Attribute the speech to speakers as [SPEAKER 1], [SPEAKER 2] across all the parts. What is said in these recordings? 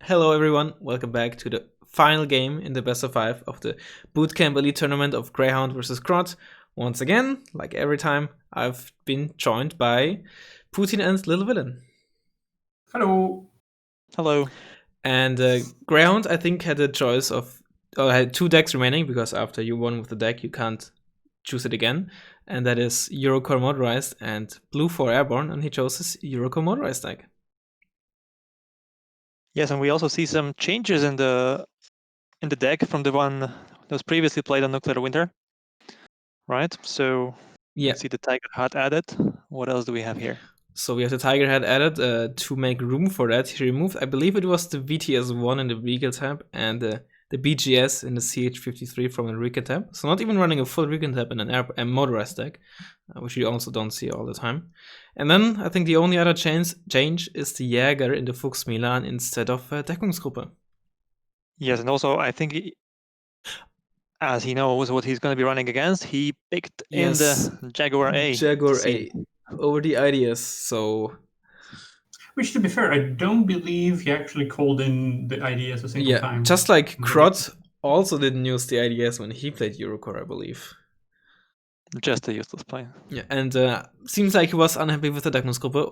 [SPEAKER 1] Hello, everyone. Welcome back to the final game in the best of 5 of the Bootcamp Elite Tournament of Greyhound versus Krot. Once again, like every time, I've been joined by Putin and Little Villain.
[SPEAKER 2] Hello.
[SPEAKER 3] Hello.
[SPEAKER 1] And Greyhound, I think, had a choice of had 2 decks remaining because after you won with the deck, you can't choose it again. And that is Eurocore Motorized and Blue 4 Airborne, and he chose his Eurocore Motorized deck.
[SPEAKER 3] Yes, and we also see some changes in the deck from the one that was previously played on Nuclear Winter, right? So
[SPEAKER 1] Yeah.
[SPEAKER 3] we see the Tiger Hat added. What else do we have here?
[SPEAKER 1] So we have the Tiger Head added to make room for that. He removed, I believe it was the VTS1 in the Regal tab and the BGS in the CH53 from the Recon tab. So not even running a full Recon tab in a motorized deck, which you also don't see all the time. And then I think the only other change is the Jäger in the Fuchs Milan instead of Deckungsgruppe.
[SPEAKER 3] Yes, and also I think as he knows what he's going to be running against, he picked in the Jaguar A.
[SPEAKER 1] Jaguar A over the IDS. So
[SPEAKER 2] Which, to be fair, I don't believe he actually called in the IDS a single time.
[SPEAKER 1] just like Krot also didn't use the IDS when he played Eurocore, I believe.
[SPEAKER 3] Just a useless play.
[SPEAKER 1] Yeah, and seems like he was unhappy with the Deckungsgruppe,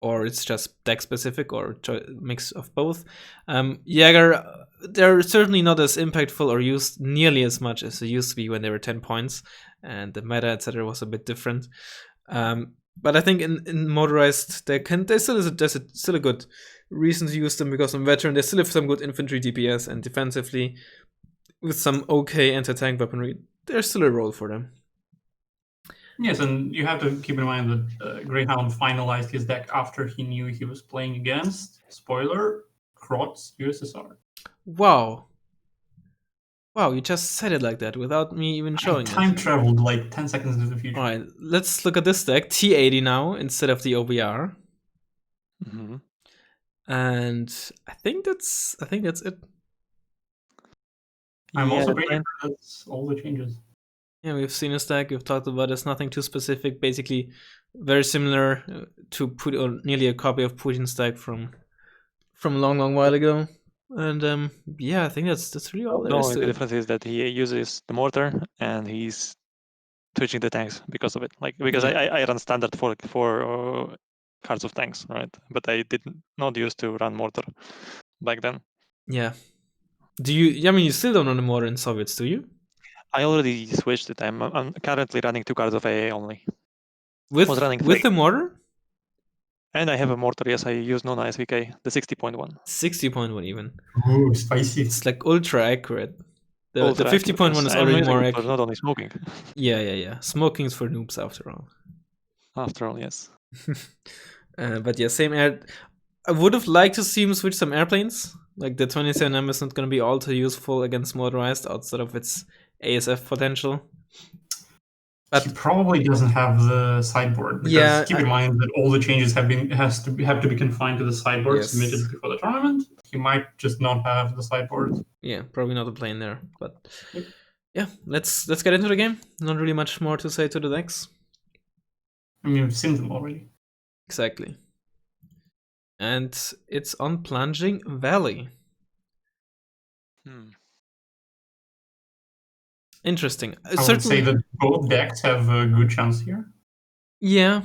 [SPEAKER 1] or it's just deck specific, or mix of both. Jäger, they're certainly not as impactful or used nearly as much as they used to be when they were 10 points, and the meta, etc., was a bit different. But I think in motorized, there's still a good reason to use them because on veteran they still have some good infantry DPS, and defensively with some okay anti-tank weaponry, there's still a role for them.
[SPEAKER 2] Yes, and you have to keep in mind that Greyhound finalized his deck after he knew he was playing against, spoiler, Krot's USSR.
[SPEAKER 1] Wow. Wow, you just said it like that without me even showing
[SPEAKER 2] time
[SPEAKER 1] it.
[SPEAKER 2] traveled like 10 seconds into the future.
[SPEAKER 1] Alright, let's look at this deck. T80 now instead of the OBR.
[SPEAKER 3] Mm-hmm.
[SPEAKER 1] And I think that's it.
[SPEAKER 2] I'm also pretty sure that's all the changes.
[SPEAKER 1] Yeah, we've seen his deck, we've talked about it. It's nothing too specific, basically very similar to or nearly a copy of Putin's deck from a long while ago. And yeah, I think that's really all there is to
[SPEAKER 3] the
[SPEAKER 1] it.
[SPEAKER 3] difference is that he uses the mortar and he's switching the tanks because of it. Because I run standard for cards of tanks, right? But I did not used to run mortar back then.
[SPEAKER 1] Yeah. Do you? I mean, you still don't run the mortar in Soviets, do you?
[SPEAKER 3] I already switched it. I'm currently running 2 cards of AA only.
[SPEAKER 1] With
[SPEAKER 3] was running
[SPEAKER 1] the mortar?
[SPEAKER 3] And I have a mortar. Yes, I use non SVK, the 60.1.
[SPEAKER 1] 60.1 even.
[SPEAKER 2] Ooh, spicy.
[SPEAKER 1] It's like ultra accurate. The 50.1 is
[SPEAKER 3] I'm
[SPEAKER 1] already
[SPEAKER 3] using
[SPEAKER 1] more
[SPEAKER 3] it for
[SPEAKER 1] accurate.
[SPEAKER 3] not only smoking.
[SPEAKER 1] Yeah. Smoking is for noobs after all.
[SPEAKER 3] After all, yes.
[SPEAKER 1] But yeah, same air. I would have liked to see him switch some airplanes. Like the 27M is not going to be all too useful against motorized outside of its ASF potential.
[SPEAKER 2] But he probably doesn't have the sideboard because keep in mind that all the changes have to be confined to the sideboard submitted before the tournament. He might just not have the sideboard.
[SPEAKER 1] Yeah, probably not a plane there. But yeah, let's get into the game. Not really much more to say to the decks.
[SPEAKER 2] I mean, we've seen them already.
[SPEAKER 1] Exactly. And it's on Plunging Valley. Interesting.
[SPEAKER 2] I would say that both decks have a good chance here.
[SPEAKER 1] Yeah.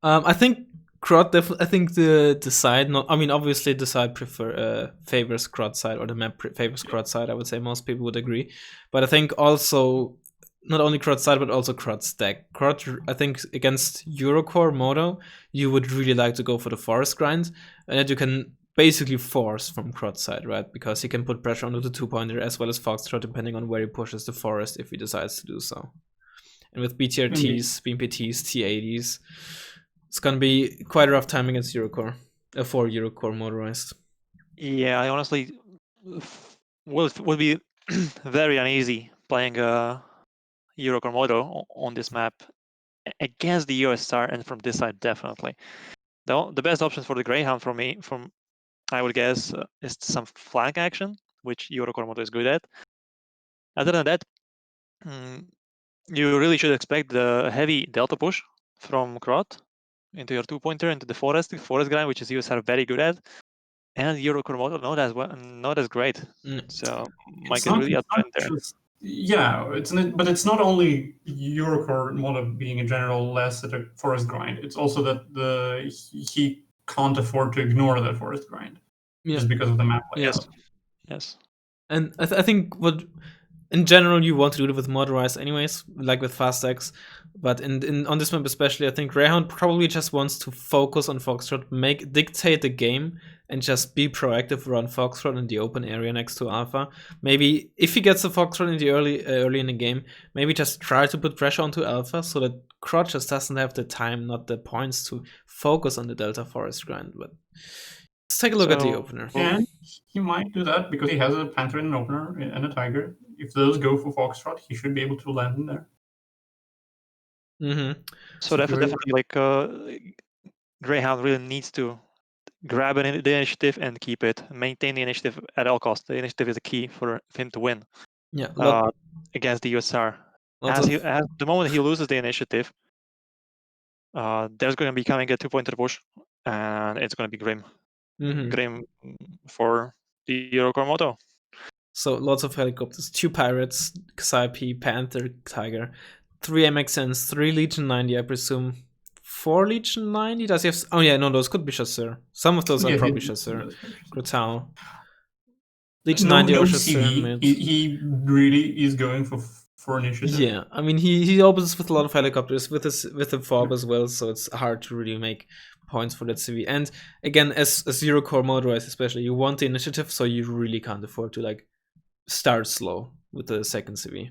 [SPEAKER 1] I think Krot I think the side, not, I mean, obviously the side favors Krot side, or the map favors Krot side. I would say most people would agree. But I think also not only Krot side, but also Krot's deck. Krot, I think against Eurocore Moto, you would really like to go for the forest grind, and that you can basically force from Krot's side, right? Because he can put pressure onto the 2-pointer as well as Foxtrot, depending on where he pushes the forest if he decides to do so. And with BTRTs, BMPTs, T80s, it's gonna be quite a rough time against Eurocore, for Eurocore motorized.
[SPEAKER 3] Yeah, I honestly would be very uneasy playing a Eurocore Moto on this map against the USSR, and from this side definitely. The best option for the Greyhound from I would guess is some flank action, which Eurocore Moto is good at. Other than that, you really should expect the heavy delta push from Krot into your 2-pointer into the forest grind, which is USR very good at. and Eurocore model not as great. So might get really uptrend there.
[SPEAKER 2] Yeah, but it's not only Eurocore model being in general less at a forest grind. It's also that he can't afford to ignore that forest grind just because of the map layout.
[SPEAKER 3] Yes.
[SPEAKER 1] And I think what in general you want to do it with motorized anyways, like with Fast X. But on this map especially, I think Greyhound probably just wants to focus on Foxtrot, dictate the game, and just be proactive around Foxtrot in the open area next to Alpha. Maybe if he gets the Foxtrot in the early in the game, maybe just try to put pressure onto Alpha so that Krot just doesn't have the time, not the points, to focus on the Delta Forest grind. But let's take a look at the opener.
[SPEAKER 2] And he might do that because he has a Panther in an opener and a Tiger. If those go for Foxtrot, he should be able to land in there.
[SPEAKER 3] So definitely, like Greyhound really needs to grab the initiative and keep it, maintain the initiative at all costs. The initiative is the key for him to win.
[SPEAKER 1] Yeah,
[SPEAKER 3] against the USR. The moment he loses the initiative, there's going to be coming a 2-point to the push, and it's going to be grim. Grim for the Eurocore moto.
[SPEAKER 1] So lots of helicopters, 2 pirates, Xyp, Panther, Tiger, 3 MXNs, 3 Legion 90, I presume. 4 Legion 90? Does he have? Oh yeah, no, those could be Chasseur. Some of those are probably Chasseur. Grotau. Legion 90 or Chasseur.
[SPEAKER 2] He really is going for initiative.
[SPEAKER 1] Yeah, I mean he opens with a lot of helicopters with the fob as well, so it's hard to really make points for that CV. And again, as Eurocore motorized especially, you want the initiative, so you really can't afford to like start slow with the second CV.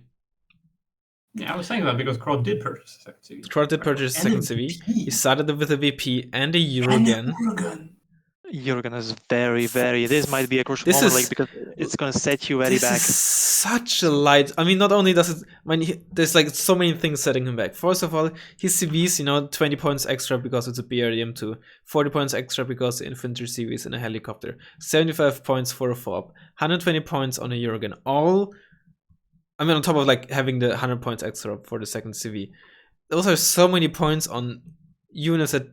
[SPEAKER 2] Yeah, I was saying that because Krot did purchase the second CV.
[SPEAKER 1] Krot did purchase the second CV. He started with a VP and a Eurogun.
[SPEAKER 3] Eurogun is very, very. This might be a crucial moment, like, because it's going to set you very back.
[SPEAKER 1] This is such a light. I mean, not only does it. I mean, there's like so many things setting him back. First of all, his CVs, 20 points extra because it's a BRDM2, 40 points extra because the infantry CV is in a helicopter, 75 points for a fob, 120 points on a Eurogun. All, I mean, on top of like having the 100 points extra for the second CV. Those are so many points on units that.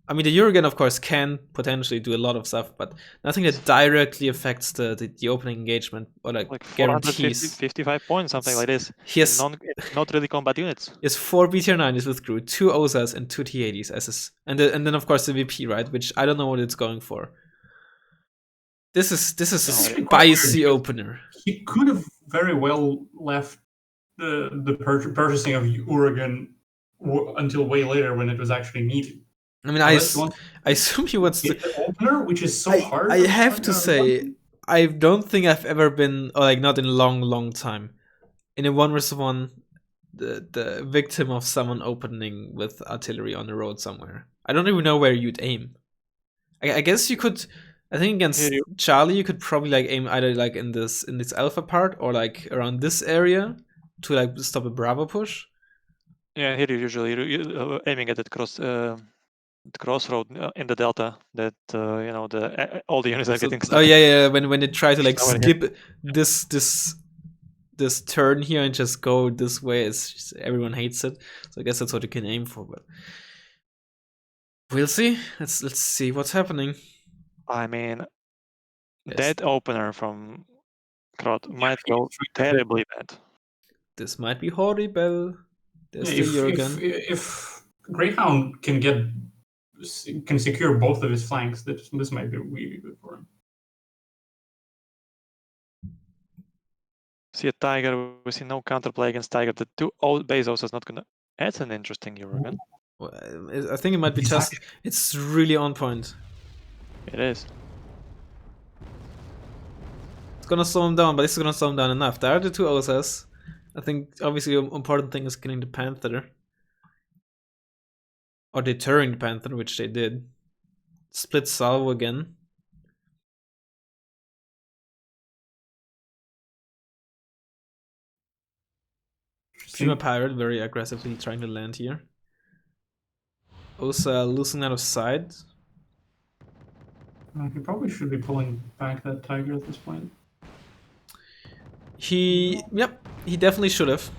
[SPEAKER 1] I mean, the Eurogun, of course, can potentially do a lot of stuff, but nothing that directly affects the opening engagement or like guarantees.
[SPEAKER 3] 55 points, something like this.
[SPEAKER 1] He has
[SPEAKER 3] not really combat units.
[SPEAKER 1] He has 4 BTR90s with crew, 2 OSAs and 2 T80s as his, and then of course the VP, right? Which I don't know what it's going for. This is a spicy opener.
[SPEAKER 2] He could have very well left the purchasing of Eurogun until way later when it was actually needed.
[SPEAKER 1] I mean, I assume he wants
[SPEAKER 2] to opener, which is so hard.
[SPEAKER 1] I have to say, I don't think I've ever been, or like not in a long time, in a 1v1, the victim of someone opening with artillery on the road somewhere. I don't even know where you'd aim. I guess you could. I think against Charlie, you could probably like aim either like in this alpha part or like around this area to like stop a Bravo push.
[SPEAKER 3] Yeah, here you're usually aiming at that crossroad in the delta that all the units are getting stuck.
[SPEAKER 1] Oh yeah, when they try to like skip this turn here and just go this way, it's just, everyone hates it. So I guess that's what you can aim for, but we'll see. Let's see what's happening.
[SPEAKER 3] I mean, that opener from Krot might go terribly bad.
[SPEAKER 2] This
[SPEAKER 1] might be horrible.
[SPEAKER 2] If Greyhound can secure both of his flanks, this might be really good for him.
[SPEAKER 3] See a Tiger, we see no counterplay against Tiger. The 2 base also is not gonna. That's an interesting Eurogun.
[SPEAKER 1] Well, I think it might be just. It's really on point.
[SPEAKER 3] It is.
[SPEAKER 1] It's gonna slow him down, but it's gonna slow him down enough. There are the 2 OSS. I think obviously the important thing is killing the Panther. Or deterring the Panther, which they did. Split salvo again. Prima Pirate very aggressively trying to land here. Osa losing out of sight.
[SPEAKER 2] He probably should be pulling back that Tiger at this point.
[SPEAKER 1] He definitely should have.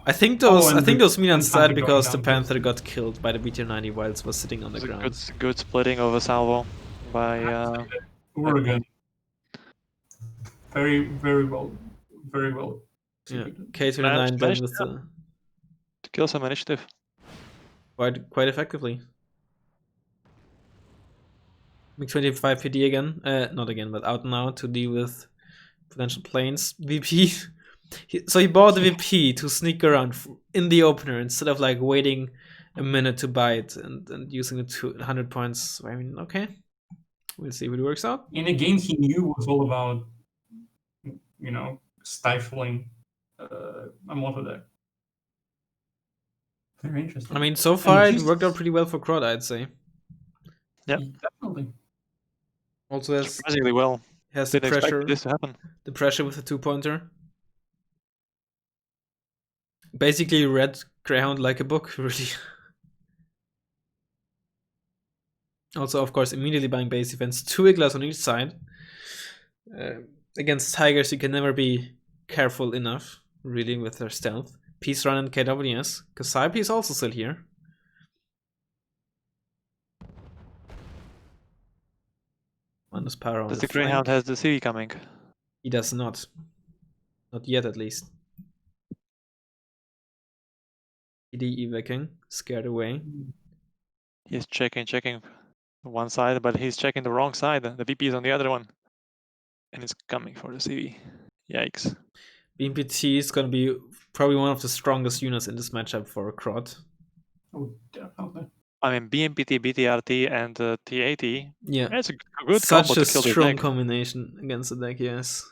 [SPEAKER 1] I think those Milans died because the Panther got killed by the BTR90 while it was sitting on the ground.
[SPEAKER 3] Good splitting of a salvo by
[SPEAKER 2] Oregon. Very, very well. Very well.
[SPEAKER 1] Yeah. K29 done with the...
[SPEAKER 3] to kill some initiative.
[SPEAKER 1] Quite effectively. MiG-25 PD again. Not again, but out now to deal with potential planes. VP. So he bought the VP to sneak around in the opener instead of like waiting a minute to buy it and using the 200 points. I mean, okay. We'll see if it works out.
[SPEAKER 2] In a game he knew was all about, stifling a motor deck. Very interesting.
[SPEAKER 1] I mean, so far it worked out pretty well for Krot, I'd say.
[SPEAKER 3] Yeah,
[SPEAKER 2] definitely.
[SPEAKER 1] Also has
[SPEAKER 3] surprisingly well.
[SPEAKER 1] Has the
[SPEAKER 3] Didn't
[SPEAKER 1] pressure.
[SPEAKER 3] expect this to happen.
[SPEAKER 1] The pressure with the 2-pointer. Basically, read Greyhound like a book, really. Also, of course, immediately buying base defense. 2 Iglas on each side. Against Tigers, you can never be careful enough, really, with their stealth. Peace Run and KWS. Kasaipi is also still here. Minus power on
[SPEAKER 3] Does
[SPEAKER 1] the
[SPEAKER 3] the Greyhound
[SPEAKER 1] flank.
[SPEAKER 3] has the CV coming?
[SPEAKER 1] He does not. Not yet, at least. PD evaking. Scared away.
[SPEAKER 3] He's checking one side, but he's checking the wrong side. The VP is on the other one. And it's coming for the CV. Yikes.
[SPEAKER 1] BMPT is going to be probably one of the strongest units in this matchup for Krot.
[SPEAKER 2] Oh, definitely.
[SPEAKER 3] I mean, BMPT, BTRT, and T80.
[SPEAKER 1] Yeah.
[SPEAKER 3] It's a good
[SPEAKER 1] Such
[SPEAKER 3] combo
[SPEAKER 1] a
[SPEAKER 3] to kill this
[SPEAKER 1] strong
[SPEAKER 3] deck.
[SPEAKER 1] combination against the deck, yes.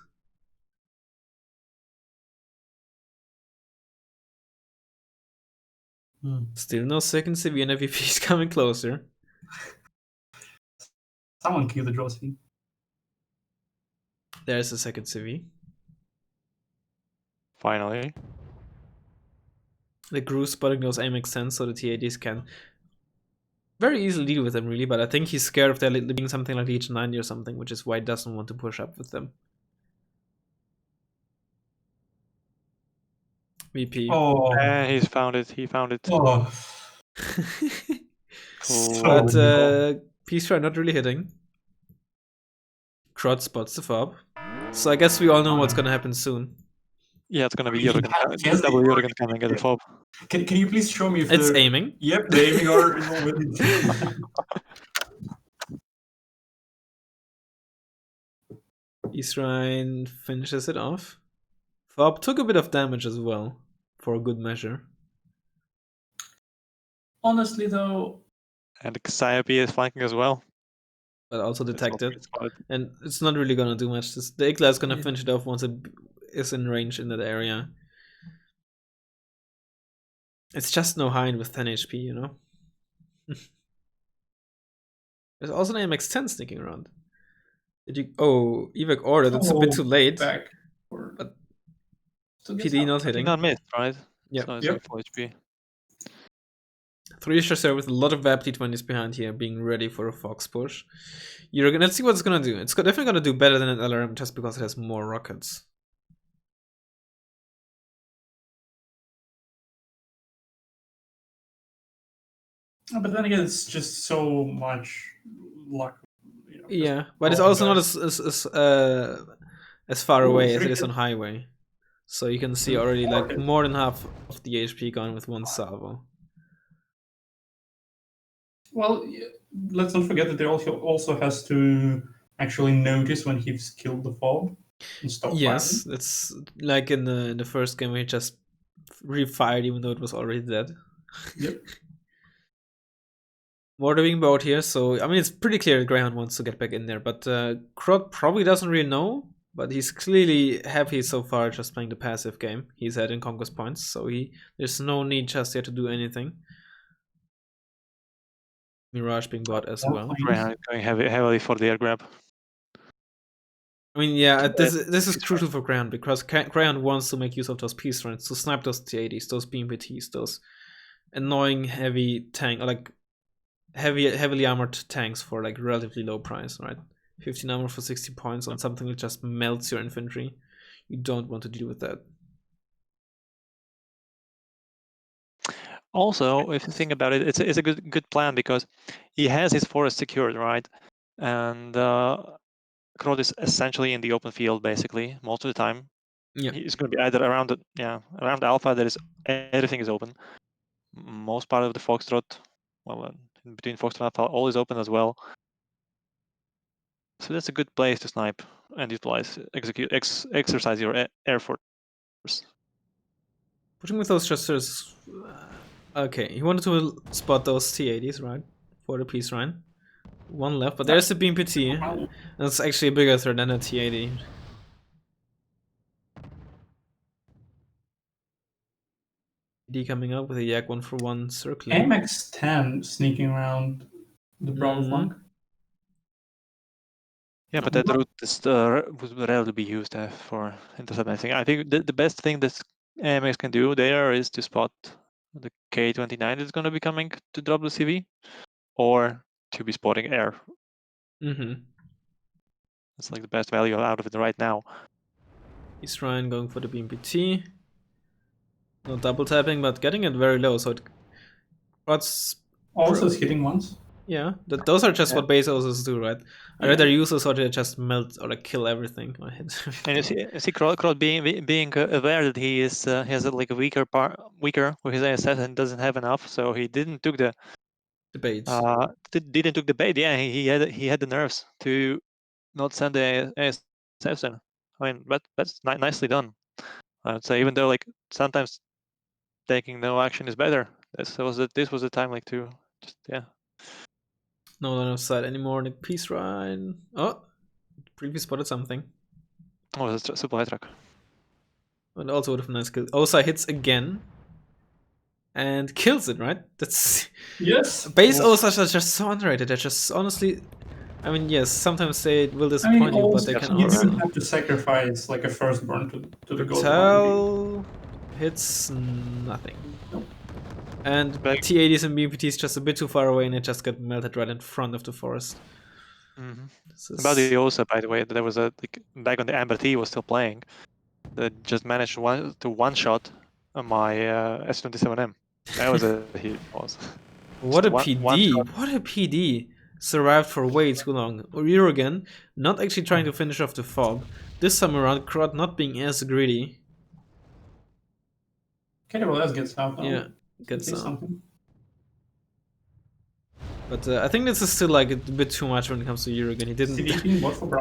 [SPEAKER 1] Still no second CV and MVP is coming closer.
[SPEAKER 2] Someone kill the draw CV.
[SPEAKER 1] There's a second CV.
[SPEAKER 3] Finally.
[SPEAKER 1] The Gru spotting those aim extends so the T80s can very easily deal with them, really, but I think he's scared of there being something like Legion 90 or something, which is why he doesn't want to push up with them. VP.
[SPEAKER 2] Oh.
[SPEAKER 3] And he's found it. He found it.
[SPEAKER 2] Oh.
[SPEAKER 3] Cool.
[SPEAKER 1] But Peace Try not really hitting. Krot spots the fob. So I guess we all know what's gonna happen soon.
[SPEAKER 3] Yeah, it's gonna be double Jorgen coming at the fob.
[SPEAKER 2] Can you please show me if
[SPEAKER 1] it's aiming?
[SPEAKER 2] Yep, the aiming are already.
[SPEAKER 1] Israel finishes it off. Fob took a bit of damage as well, for a good measure.
[SPEAKER 2] Honestly, though.
[SPEAKER 3] And the Cassiope is flanking as well.
[SPEAKER 1] But also detected. And it's not really gonna do much. The Igla is gonna finish it off once it is in range in that area. It's just no Hind with 10 HP, you know? There's also an AMX-10 sneaking around. Did you... Oh, evac order. That's a bit too late. But PD not hitting.
[SPEAKER 3] Not missed, right?
[SPEAKER 1] Yeah.
[SPEAKER 3] So it's like full HP.
[SPEAKER 1] 3 issues there with a lot of VAP T20s behind here, being ready for a Fox push. Let's see what it's gonna do. It's definitely gonna do better than an LRM just because it has more rockets.
[SPEAKER 2] But then again, it's just so much luck.
[SPEAKER 1] Yeah, but it's also not as far away as it is on highway. So you can see already like more than half of the HP gone with one salvo.
[SPEAKER 2] Well, let's not forget that they also has to actually notice when he's killed the fob and stop
[SPEAKER 1] Yes,
[SPEAKER 2] firing.
[SPEAKER 1] it's like in the first game where he just refired even though it was already dead.
[SPEAKER 2] Yep.
[SPEAKER 1] More being bought here, so I mean it's pretty clear that Greyhound wants to get back in there, but Krot probably doesn't really know, but he's clearly happy so far just playing the passive game. He's adding conquest points, so there's no need just yet to do anything. Mirage being bought as well.
[SPEAKER 3] Greyhound going heavily for the air grab.
[SPEAKER 1] I mean, yeah, this is crucial for Greyhound because Greyhound wants to make use of those peace runs to snipe those T80s, those BMPTs, those annoying heavy tank, or like heavily armored tanks for like relatively low price, right? 15 armor for 60 points on something that just melts your infantry. You don't want to deal with that.
[SPEAKER 3] Also, if you think about it, it's a good plan because he has his forest secured, right? and Krot is essentially in the open field basically most of the time.
[SPEAKER 1] Yeah,
[SPEAKER 3] he's going to be either around around alpha. There is everything is open. Most part of the Foxtrot, well, in between Foxtrot and alpha, all is open as well. So that's a good place to snipe and utilize, exercise your air force.
[SPEAKER 1] pushing with those thrusters. Okay, he wanted to spot those T80s, right? For the peace Ryan. One left, but there's a BMPT. And it's actually a bigger threat than a T80. D coming up with a Yak 1-for-1 circling.
[SPEAKER 2] MX-10 sneaking around the Bravo flank.
[SPEAKER 3] Yeah, but that route is would rarely be used for intercepting. I think the best thing that AMX can do there is to spot the K-29 that's going to be coming to drop the CV, or to be spotting air. That's like the best value out of it right now.
[SPEAKER 1] He's Ryan going for the BMPT. No double tapping, but getting it very low, so it
[SPEAKER 2] also is hitting once.
[SPEAKER 1] Yeah, those are just what base OSs do, right? I rather use those or they just melt or like kill everything.
[SPEAKER 3] And you see Krot being aware that he is has like a weaker with his ASS and doesn't have enough, so he didn't took the
[SPEAKER 1] bait.
[SPEAKER 3] Didn't took the bait. Yeah, he had the nerves to not send the ASS in. I mean, that's nicely done. I would say, even though like sometimes taking no action is better. This was the time like to just
[SPEAKER 1] No line of sight anymore. Nick Peace Ryan. Oh, previously spotted something.
[SPEAKER 3] Oh, that's super high track.
[SPEAKER 1] And also would have nice kill. Osa hits again. And kills it, right? That's
[SPEAKER 2] yes.
[SPEAKER 1] Base Osas are just so underrated. They're just honestly, I mean, yes, sometimes they will disappoint you, but they can
[SPEAKER 2] you
[SPEAKER 1] also.
[SPEAKER 2] You don't have to sacrifice like a firstborn to the goal.
[SPEAKER 1] Tell hits nothing.
[SPEAKER 2] Nope.
[SPEAKER 1] And T80s and BMPTs just a bit too far away, and it just got melted right in front of the forest.
[SPEAKER 3] About the Osa, by the way, there was back on the Amber T was still playing. That just managed to one shot my S27M. That was a hit.
[SPEAKER 1] What a PD! What a PD! Survived for way too long. Eurogan not actually trying to finish off the fog. This time around, Krot not being as greedy.
[SPEAKER 2] Okay, well, let's get south.
[SPEAKER 1] Yeah, get something. But I think this is still like a bit too much when it comes to Eurogan. He didn't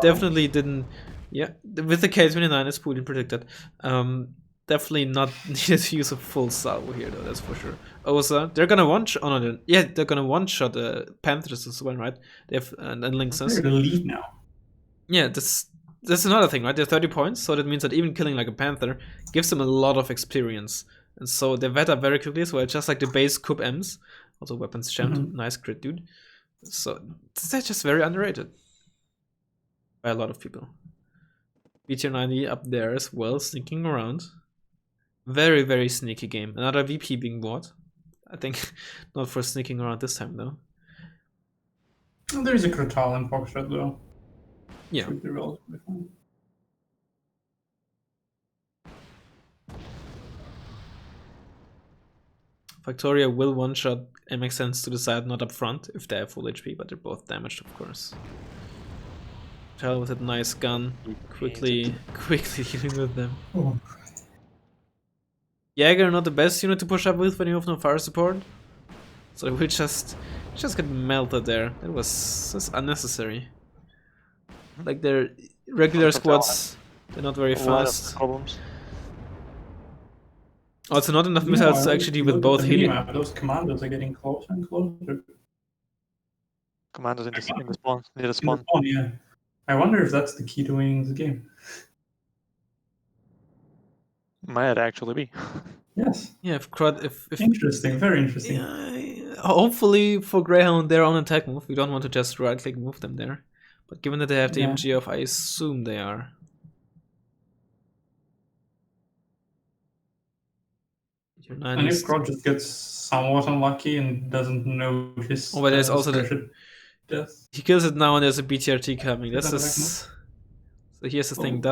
[SPEAKER 1] definitely didn't. Yeah, with the K29 as Putin predicted. Definitely not needed to use a full salvo here though, that's for sure. Osa, they're gonna they're gonna one-shot Panthers as well, right? They have and Lynxes.
[SPEAKER 2] They're the lead now.
[SPEAKER 1] Yeah, that's another thing, right? They're 30 points, so that means that even killing like a Panther gives them a lot of experience. And so they vet up very quickly as well, just like the base Coup M's. Also weapons champ, nice crit dude. So they're just very underrated by a lot of people. BTR 90 up there as well, sneaking around. Very, very sneaky game. Another VP being bought. I think not for sneaking around this time though.
[SPEAKER 2] There's a Krot in Foxtrot though.
[SPEAKER 1] Yeah.
[SPEAKER 2] Should be relatively fine.
[SPEAKER 1] Factoria will one-shot MXNs to the side, not up front, if they have full HP, but they're both damaged, of course. Tell with a nice gun, quickly dealing with them.
[SPEAKER 2] Oh.
[SPEAKER 1] Jäger not the best unit to push up with when you have no fire support. So we just get melted there. That was unnecessary. Like their regular squads, they're not very fast. Also not enough missiles to actually deal with both healing.
[SPEAKER 2] Those commandos are getting closer and closer.
[SPEAKER 3] Commandos in the spawn, near the spawn.
[SPEAKER 2] Yeah. I wonder if that's the key to winning the game.
[SPEAKER 1] Might actually be.
[SPEAKER 2] Yes.
[SPEAKER 1] Yeah, if Krot, if
[SPEAKER 2] interesting, very interesting.
[SPEAKER 1] Yeah, hopefully for Greyhound they're on attack move. We don't want to just right click move them there. But given that they have the MG off, I assume they are.
[SPEAKER 2] And if Krot just gets somewhat unlucky and doesn't notice.
[SPEAKER 1] Oh, but there's also death. He kills it now and there's a BTRT coming. This is. So here's the thing.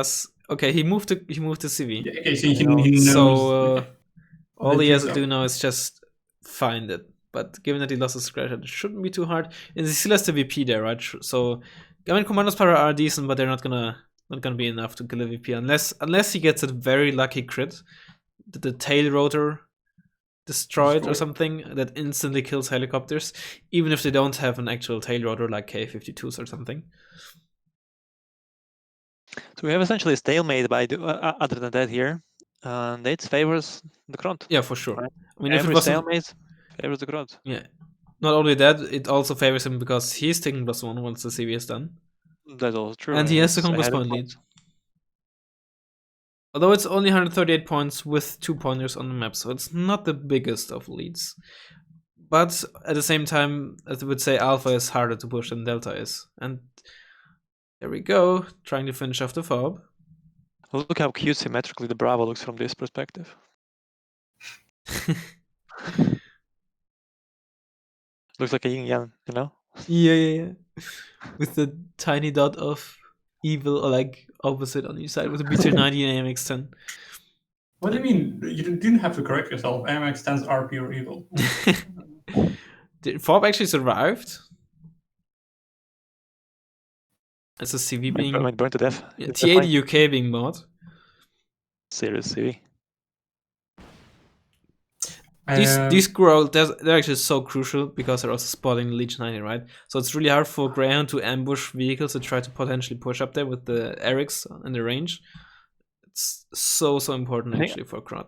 [SPEAKER 1] Okay, he moved the CV.
[SPEAKER 2] Yeah, okay, so he knows.
[SPEAKER 1] So all he has to do now is just find it. but given that he lost his scratch, it shouldn't be too hard. And he still has the VP there, right? So, I mean, Commandos power are decent, but they're not gonna be enough to kill a VP unless he gets a very lucky crit, the tail rotor destroyed or something that instantly kills helicopters, even if they don't have an actual tail rotor like K-52s or something.
[SPEAKER 3] So we have essentially a stalemate by other than that here. And it favors the Krot.
[SPEAKER 1] Yeah, for sure.
[SPEAKER 3] Right?
[SPEAKER 1] I mean,
[SPEAKER 3] Every
[SPEAKER 1] if it wasn't,
[SPEAKER 3] stalemate favors the Krot.
[SPEAKER 1] Yeah. Not only that, it also favors him because he's taking +1 once the CV is done.
[SPEAKER 3] That's also true.
[SPEAKER 1] And he has the conquest point lead. Although it's only 138 points with 2 pointers on the map, so it's not the biggest of leads. But at the same time, as I would say, Alpha is harder to push than Delta is. And there we go, trying to finish off the fob.
[SPEAKER 3] Look how cute symmetrically the Bravo looks from this perspective. Looks like a yin yang, you know?
[SPEAKER 1] Yeah. With the tiny dot of evil, or like opposite on each side, with the BT90 and AMX10.
[SPEAKER 2] What do you mean? You didn't have to correct yourself. AMX10s are pure evil.
[SPEAKER 1] Did Fob actually survived? As a CV being
[SPEAKER 3] burned to death.
[SPEAKER 1] Yeah, T80 UK being bought.
[SPEAKER 3] Serious CV.
[SPEAKER 1] These grow, they're actually so crucial because they're also spotting the Legion 90, right? So it's really hard for Greyhound to ambush vehicles to try to potentially push up there with the Erics in the range. It's so important actually for Krot.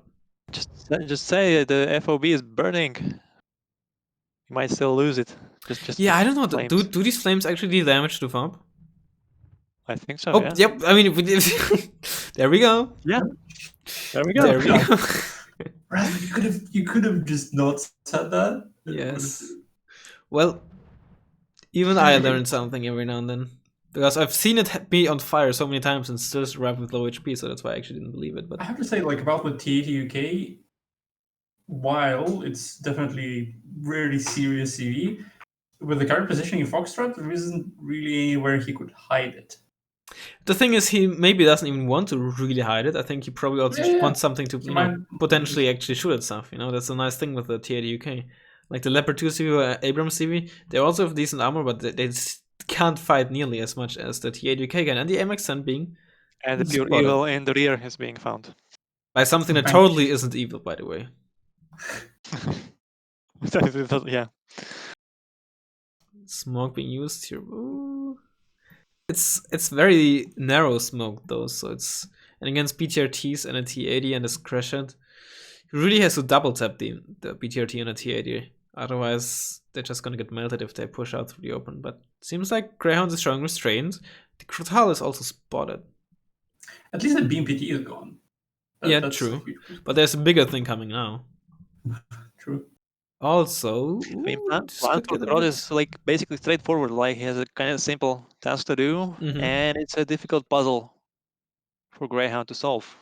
[SPEAKER 3] Just say the FOB is burning. You might still lose it. Just
[SPEAKER 1] yeah, I don't know. Do these flames actually deal damage to Fob?
[SPEAKER 3] I think so.
[SPEAKER 1] Oh,
[SPEAKER 3] yeah.
[SPEAKER 1] Yep. I mean, there we go.
[SPEAKER 3] Yeah. There we go.
[SPEAKER 1] There we go.
[SPEAKER 2] Razzmann, you could have just not said that.
[SPEAKER 1] Yes. Well, even I learned something every now and then. Because I've seen it be on fire so many times and still survive with low HP, so that's why I actually didn't believe it. But
[SPEAKER 2] I have to say, like, about the T80 UK, while it's definitely really serious CV, with the current positioning in Foxtrot, there isn't really anywhere he could hide it.
[SPEAKER 1] The thing is, he maybe doesn't even want to really hide it. I think he probably also wants something to potentially actually shoot at stuff. You know, that's a nice thing with the T80 UK. Like the Leopard 2 CV or Abrams CV, they also have decent armor, but they can't fight nearly as much as the T80 UK can. And the MX-10 being...
[SPEAKER 3] And the pure evil in the rear is being found.
[SPEAKER 1] By something that totally isn't evil, by the way.
[SPEAKER 3] Yeah.
[SPEAKER 1] Smoke being used here. Ooh. It's very narrow smoke though, so it's... And against BTRTs and a T80 and a Crescent, he really has to double tap the BTRT and a T80. Otherwise, they're just gonna get melted if they push out through the open. But it seems like Greyhound is showing restraint. The Krot is also spotted.
[SPEAKER 2] At least the BMPT is gone.
[SPEAKER 1] That's true. But there's a bigger thing coming now.
[SPEAKER 2] True.
[SPEAKER 1] Also,
[SPEAKER 3] plan for Krot is like basically straightforward. Like he has a kind of simple task to do, and it's a difficult puzzle for Greyhound to solve.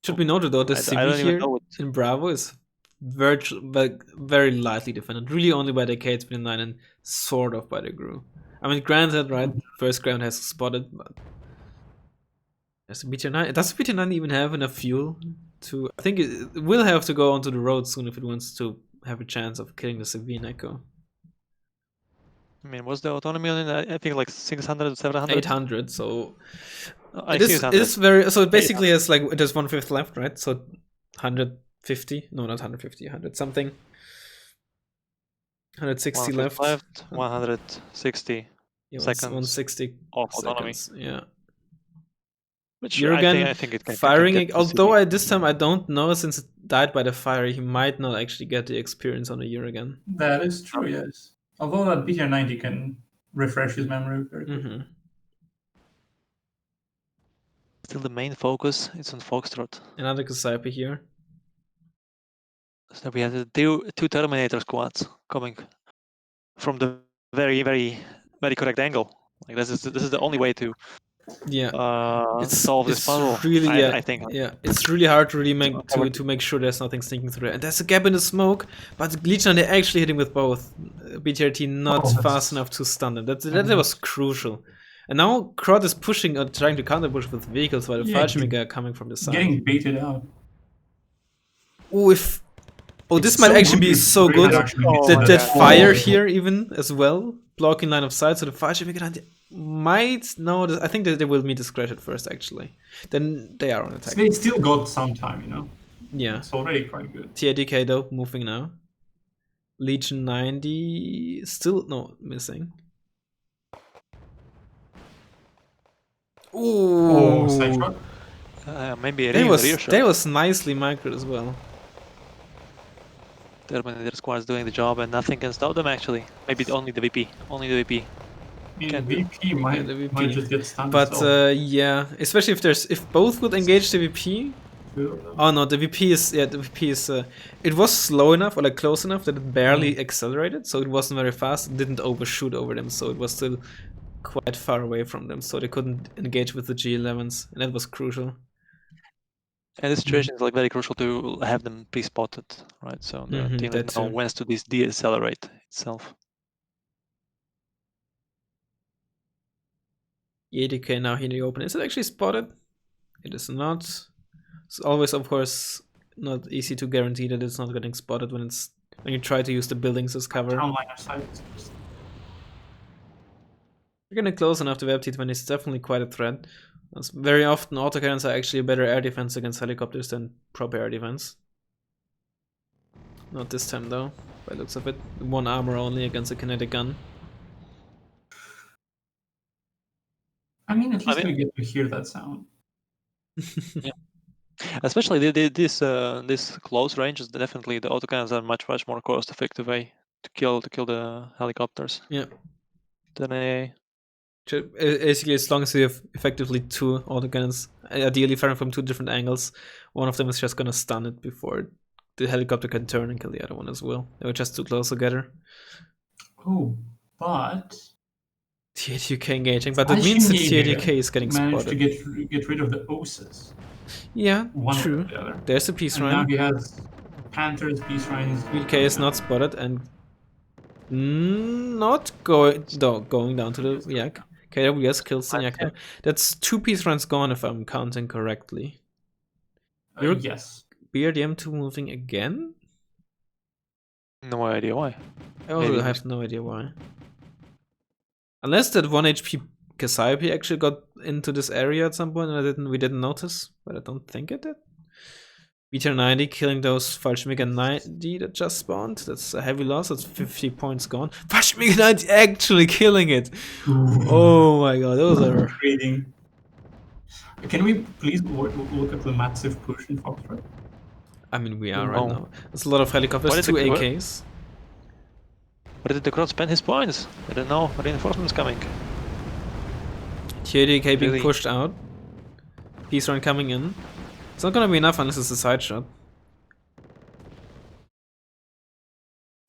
[SPEAKER 1] Should be noted though, the CV here in Bravo is very lightly defended. Really only by the K-29 and sort of by the GRU. I mean, granted, right? First ground has spotted, but there's a BT-9. Does the BT-9 even have enough fuel to... I think it will have to go onto the road soon if it wants to have a chance of killing the CV in Echo.
[SPEAKER 3] I mean, what's the autonomy on it? I think like 600, 700?
[SPEAKER 1] 800, so...
[SPEAKER 3] It
[SPEAKER 1] is very... So it basically has like... There's 1/5 left, right? So 150? No, not 150. 100 something. 160 left.
[SPEAKER 3] 160 seconds.
[SPEAKER 1] 160
[SPEAKER 3] of autonomy.
[SPEAKER 1] Yeah.
[SPEAKER 3] Which
[SPEAKER 1] Jurgen
[SPEAKER 3] I think it can
[SPEAKER 1] firing. Although this time I don't know, since it died by the fire, he might not actually get the experience on a Jurgen.
[SPEAKER 2] That is true, yes. Although that BTR-90 can refresh his memory very quickly.
[SPEAKER 3] Still the main focus is on Foxtrot.
[SPEAKER 1] Another Kasaipa here.
[SPEAKER 3] So we have the two Terminator squads coming from the very, very, very correct angle. Like this is the only way to solve this puzzle.
[SPEAKER 1] Really,
[SPEAKER 3] I think.
[SPEAKER 1] Yeah, it's really hard to really make sure there's nothing sneaking through there. And there's a gap in the smoke, but Legion, they're actually hitting with both. BTRT not fast enough to stun them. That was crucial. And now Krot is pushing or trying to counter push with vehicles while the Fallschirmjäger are coming from the side.
[SPEAKER 2] Getting baited out.
[SPEAKER 1] Oh, if Oh, this might actually be so good. That fire here even as well, blocking line of sight. So the fire ship might I think that they will meet the scratch at first. Actually, then they are on attack.
[SPEAKER 2] They still got some time,
[SPEAKER 1] Yeah,
[SPEAKER 2] it's already quite good.
[SPEAKER 1] TADK though moving now. Legion 90 still missing.
[SPEAKER 2] Ooh, side shot.
[SPEAKER 3] Maybe a
[SPEAKER 1] rear shot. That was nicely microed as well.
[SPEAKER 3] Terminator squad's doing the job and nothing can stop them actually. Maybe only the VP. Only the VP.
[SPEAKER 2] The VP might just get stunned.
[SPEAKER 1] But yeah, especially if both would engage the VP. Oh no, the VP is it was slow enough or like close enough that it barely accelerated, so it wasn't very fast. It didn't overshoot over them, so it was still quite far away from them, so they couldn't engage with the G11s, and that was crucial.
[SPEAKER 3] And this situation is like very crucial to have them pre-spotted, right? So the team doesn't know when to decelerate itself.
[SPEAKER 1] ADK now here in the open. Is it actually spotted? It is not. It's always, of course, not easy to guarantee that it's not getting spotted when you try to use the buildings as cover. We're getting close enough to WebT20. It's definitely quite a threat. Very often autocannons are actually a better air defense against helicopters than proper air defense. Not this time though, by the looks of it. 1 armor only against a kinetic gun.
[SPEAKER 2] I mean, at least we get to hear that sound.
[SPEAKER 3] Yeah. Especially this close range is definitely the autocannons are much more cost-effective way to kill the helicopters.
[SPEAKER 1] Yeah.
[SPEAKER 3] Than a.
[SPEAKER 1] Basically, as long as you have effectively 2 autocannons, ideally firing from 2 different angles, one of them is just gonna stun it before the helicopter can turn and kill the other one as well. They were just too close together.
[SPEAKER 2] Oh, but
[SPEAKER 1] TADK engaging, but that means that TADK is getting
[SPEAKER 2] managed
[SPEAKER 1] spotted.
[SPEAKER 2] to get rid of the OSAS.
[SPEAKER 1] Yeah, true. There's a peace run.
[SPEAKER 2] Now he has Panthers, peace runs.
[SPEAKER 1] TADK is not spotted and not going down to the Yak. KWS kills the Yak. That's 2 peace runs gone if I'm counting correctly.
[SPEAKER 2] Yes.
[SPEAKER 1] BRDM2 moving again?
[SPEAKER 3] No idea why.
[SPEAKER 1] I also have no idea why. Unless that 1 HP Cassiope actually got into this area at some point and we didn't notice, but I don't think it did. Meteor 90 killing those Fallschirmjäger 90 that just spawned. That's a heavy loss. That's 50 points gone. Fallschirmjäger 90 actually killing it. Oh my god, those are
[SPEAKER 2] trading. Can we please look at the massive push in Foxtrot?
[SPEAKER 1] I mean, we are right now. There's a lot of helicopters, 2 AKs.
[SPEAKER 3] Where did the Krot spend his points? I don't know. Reinforcements coming.
[SPEAKER 1] TADK being pushed out. Peace run coming in. It's not gonna be enough unless it's a side shot.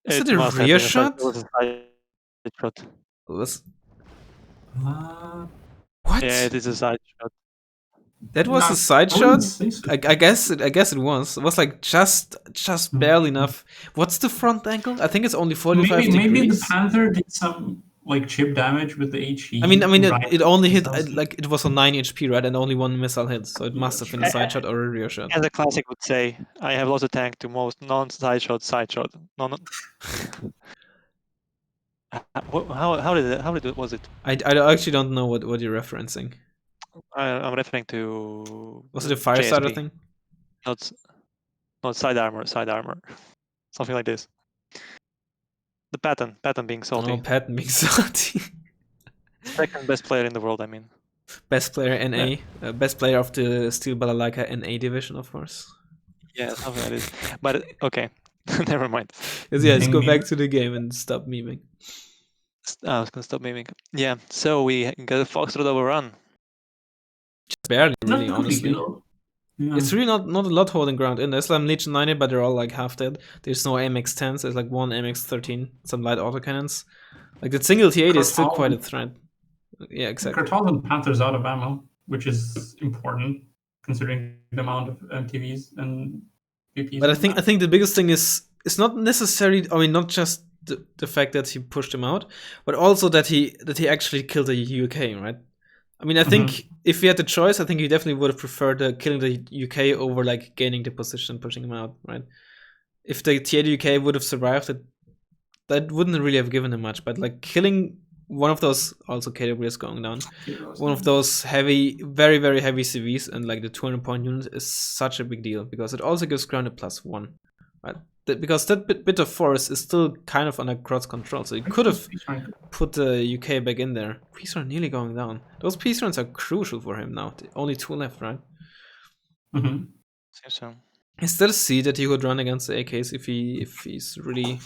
[SPEAKER 1] Is it a rear shot? What?
[SPEAKER 3] Yeah, it is a side shot.
[SPEAKER 1] That was a side shot? I guess it was. It was like just barely enough. What's the front angle? I think it's only 45 degrees.
[SPEAKER 2] Maybe the Panther did some like chip damage with the HE.
[SPEAKER 1] I mean, it only hit like it was on 9 HP, right? And only 1 missile hit, so it must have been a side shot or a rear shot.
[SPEAKER 3] As a classic would say, I have lost a tank to most non-side shot, side shot. No. How did it was it?
[SPEAKER 1] I actually don't know what you're referencing.
[SPEAKER 3] I'm referring to.
[SPEAKER 1] Was it a Firestarter thing?
[SPEAKER 3] Not side armor. Something like this. The Patton being salty.
[SPEAKER 1] Oh, Patton being salty.
[SPEAKER 3] Second best player in the world, I mean.
[SPEAKER 1] Best player NA. Best player of the Steel Balalaika NA division, of course.
[SPEAKER 3] Yeah, something like this. But, okay. Never mind.
[SPEAKER 1] Let's go back to the game and stop memeing.
[SPEAKER 3] I was gonna stop memeing. Yeah, so we got a Foxtrot overrun.
[SPEAKER 1] Just barely, really, honestly.
[SPEAKER 2] Yeah.
[SPEAKER 1] It's really not a lot holding ground in. There's like Legion 90, but they're all like half dead. There's no MX-10s, there's like 1 MX-13, some light autocannons. Like the single T8 is still quite a threat. Yeah, exactly.
[SPEAKER 2] Krot and Panther's out of ammo, which is important considering the amount of MTVs and VPs.
[SPEAKER 1] But I think the biggest thing is it's not necessarily, I mean, not just the fact that he pushed him out, but also that he actually killed the UK, right? I mean, I think if he had the choice, I think he definitely would have preferred killing the UK over like gaining the position, pushing him out, right? if the TADUK would have survived it, that wouldn't really have given him much. But like killing one of those, also KW is going down, one of those heavy, very, very heavy CVs and like the 200-point unit is such a big deal because it also gives ground a +1, right? Because that bit of force is still kind of under Krot's control, so you could have put the UK back in there. Peace run nearly going down. Those peace runs are crucial for him now. Only 2 left, right?
[SPEAKER 3] Mm-hmm. So.
[SPEAKER 1] I still see that he could run against the AKs if he's really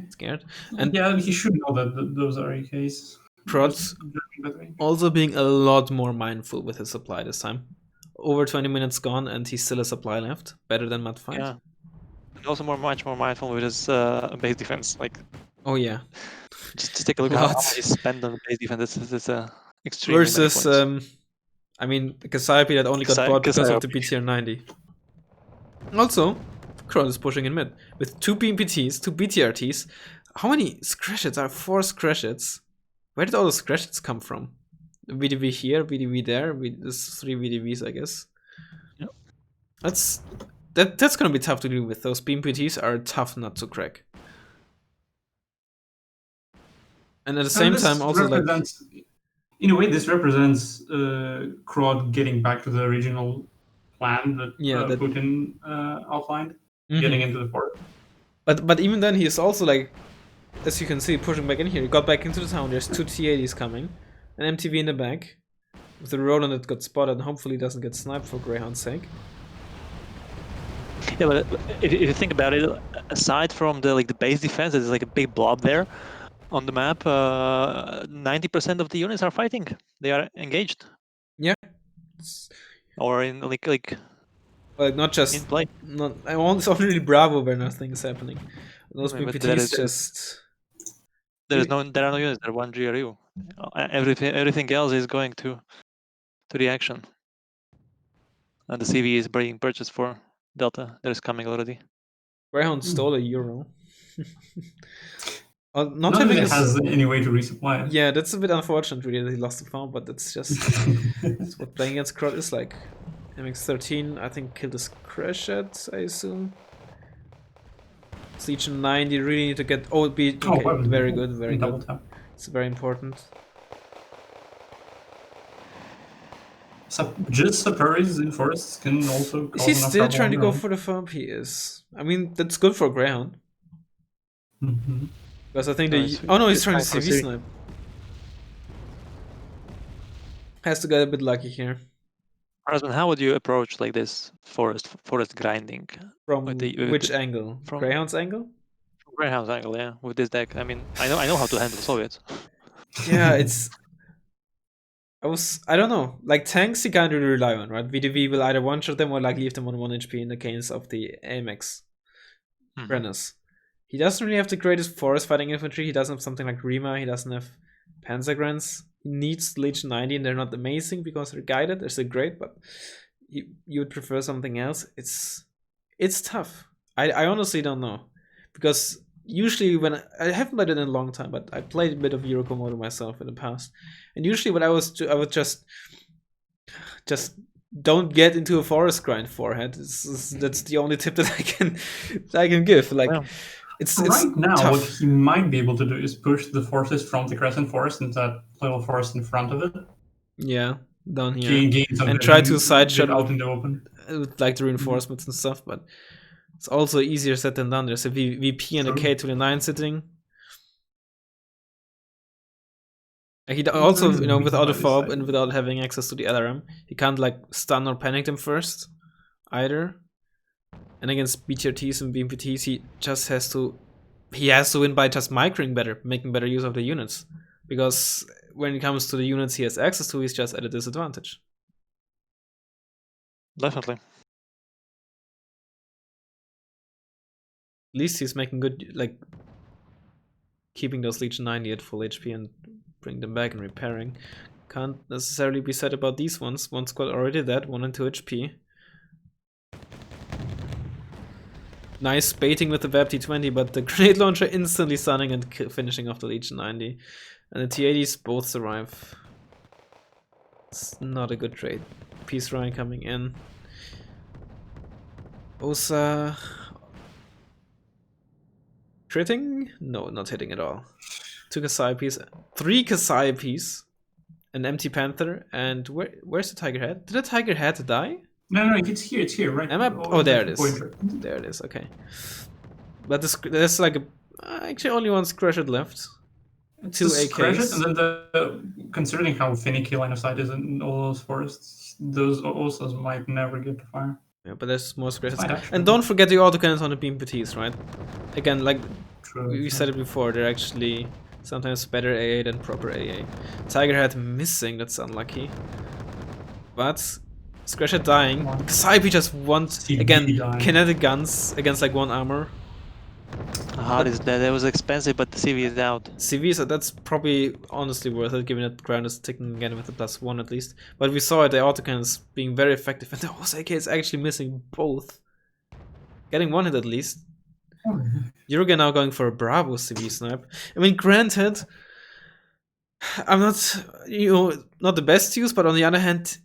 [SPEAKER 1] scared. And
[SPEAKER 2] yeah, he should know that those are AKs.
[SPEAKER 1] Krot also being a lot more mindful with his supply this time. Over 20 minutes gone and he's still a supply left. Better than Mud Fight.
[SPEAKER 3] Yeah. And also much more mindful with his base defense. Like,
[SPEAKER 1] oh yeah.
[SPEAKER 3] Just take a look at how much he spent on the base defense. It's extremely
[SPEAKER 1] versus I mean Cassiopeia that only got bought because of the BTR 90. Also, Krot is pushing in mid with 2 BMPTs, 2 BTRTs. How many scratch hits are 4 scratch hits? Where did all the scratch hits come from? VDV here, VDV there. There's 3 VDVs, I guess.
[SPEAKER 3] Yep.
[SPEAKER 1] That's gonna be tough to deal with. Those BMPTs are a tough nut to crack. And at the same time, also like
[SPEAKER 2] in a way, this represents Krot getting back to the original plan that Putin outlined, getting into the port.
[SPEAKER 1] But even then, he's also like, as you can see, pushing back in here. He got back into the town. There's 2 T80s coming, an MTV in the back, with a Roland that got spotted and hopefully doesn't get sniped for Greyhound's sake.
[SPEAKER 3] Yeah, but if you think about it, aside from the base defense, there's like a big blob there on the map. 90% of the units are fighting. They are engaged.
[SPEAKER 1] Yeah.
[SPEAKER 3] Or in like
[SPEAKER 1] not just
[SPEAKER 3] in play.
[SPEAKER 1] It's only really Bravo where nothing is happening. Those BPTs just.
[SPEAKER 3] There are no units. There are 1 GRU. Everything else is going to the action. And the CV is being purchased for Delta. That is coming already.
[SPEAKER 1] Greyhound stole a Euro.
[SPEAKER 2] Not having it has any way to resupply it.
[SPEAKER 1] Yeah, that's a bit unfortunate, really, that he lost the farm, but that's just that's what playing against Krot is like. MX-13, I think, killed his crash at, I assume. Legion 90 really need to get. Okay, very good, very good. It's very important.
[SPEAKER 2] Just Saparis in forests can also.
[SPEAKER 1] He's still trying to go for the farm. He is. I mean, that's good for Greyhound. Because I think oh no, he's trying to CV snipe. Has to get a bit lucky here.
[SPEAKER 3] Razzmann, how would you approach like this forest grinding?
[SPEAKER 1] From which angle? From Greyhound's angle?
[SPEAKER 3] From Greyhound's angle, yeah. With this deck, I mean, I know how to handle Soviets.
[SPEAKER 1] Yeah, it's. I don't know. Like tanks, you can't really rely on, right? VDV will either one-shot them or like leave them on 1 HP in the case of the AMX Brenners. He doesn't really have the greatest forest fighting infantry. He doesn't have something like Rima. He doesn't have Panzergrens. He needs Legion 90, and they're not amazing because they're guided. They're still great, but you would prefer something else. It's tough. I honestly don't know, because usually when I haven't played it in a long time, but I played a bit of Euro Komodo myself in the past, and usually what I would just don't get into a forest grind forehead. That's the only tip that I can give. Like. Yeah. It's
[SPEAKER 2] now,
[SPEAKER 1] tough.
[SPEAKER 2] What he might be able to do is push the forces from the Crescent Forest into that little forest in front of it.
[SPEAKER 1] Yeah, down here. And try to side shot
[SPEAKER 2] out in the open.
[SPEAKER 1] With like the reinforcements and stuff, but it's also easier said than done. There's a VP and a K29 sitting. He also, without a fob and without having access to the LRM, he can't like stun or panic them first, either. And against BTRTs and BMPTs, he just has to win by just microing better, making better use of the units. Because when it comes to the units he has access to, he's just at a disadvantage.
[SPEAKER 3] Definitely.
[SPEAKER 1] At least he's making good, like, keeping those Legion 90 at full HP and bring them back and repairing. Can't necessarily be said about these ones. One squad already dead, 1 and 2 HP. Nice baiting with the VAP T20, but the grenade launcher instantly stunning and finishing off the Legion 90. And the T80s both survive. It's not a good trade. Peace Ryan coming in. Osa Critting? No, not hitting at all. 2 Cassiopeis, 3 Cassiopeis, an empty Panther, and where's the Tiger Head? Did the Tiger Head die?
[SPEAKER 2] No, it's here, right?
[SPEAKER 1] Oh, there it is. There it is, okay. But there's like actually only one Scratchet left.
[SPEAKER 2] It's
[SPEAKER 1] 2
[SPEAKER 2] AKs.
[SPEAKER 1] AKs.
[SPEAKER 2] And then considering how finicky line of sight is in all those forests, those also might never get to fire.
[SPEAKER 1] Yeah, but there's more Scratchets. And don't forget the autocannons on the BMPTs, right? Again, like we said it before, they're actually sometimes better AA than proper AA. Tiger Head missing, that's unlucky. But Scratchet dying. Cassiope just wants, again, kinetic guns against like 1 armor.
[SPEAKER 3] That was expensive, but the CV is out.
[SPEAKER 1] CV, so that's probably honestly worth it, given that ground is ticking again with a +1 at least. But we saw the autocannons being very effective, and the Horse AK is actually missing both. Getting 1 hit at least. Jurgen now going for a Bravo CV snipe. I mean, granted, I'm not, not the best use, but on the other hand,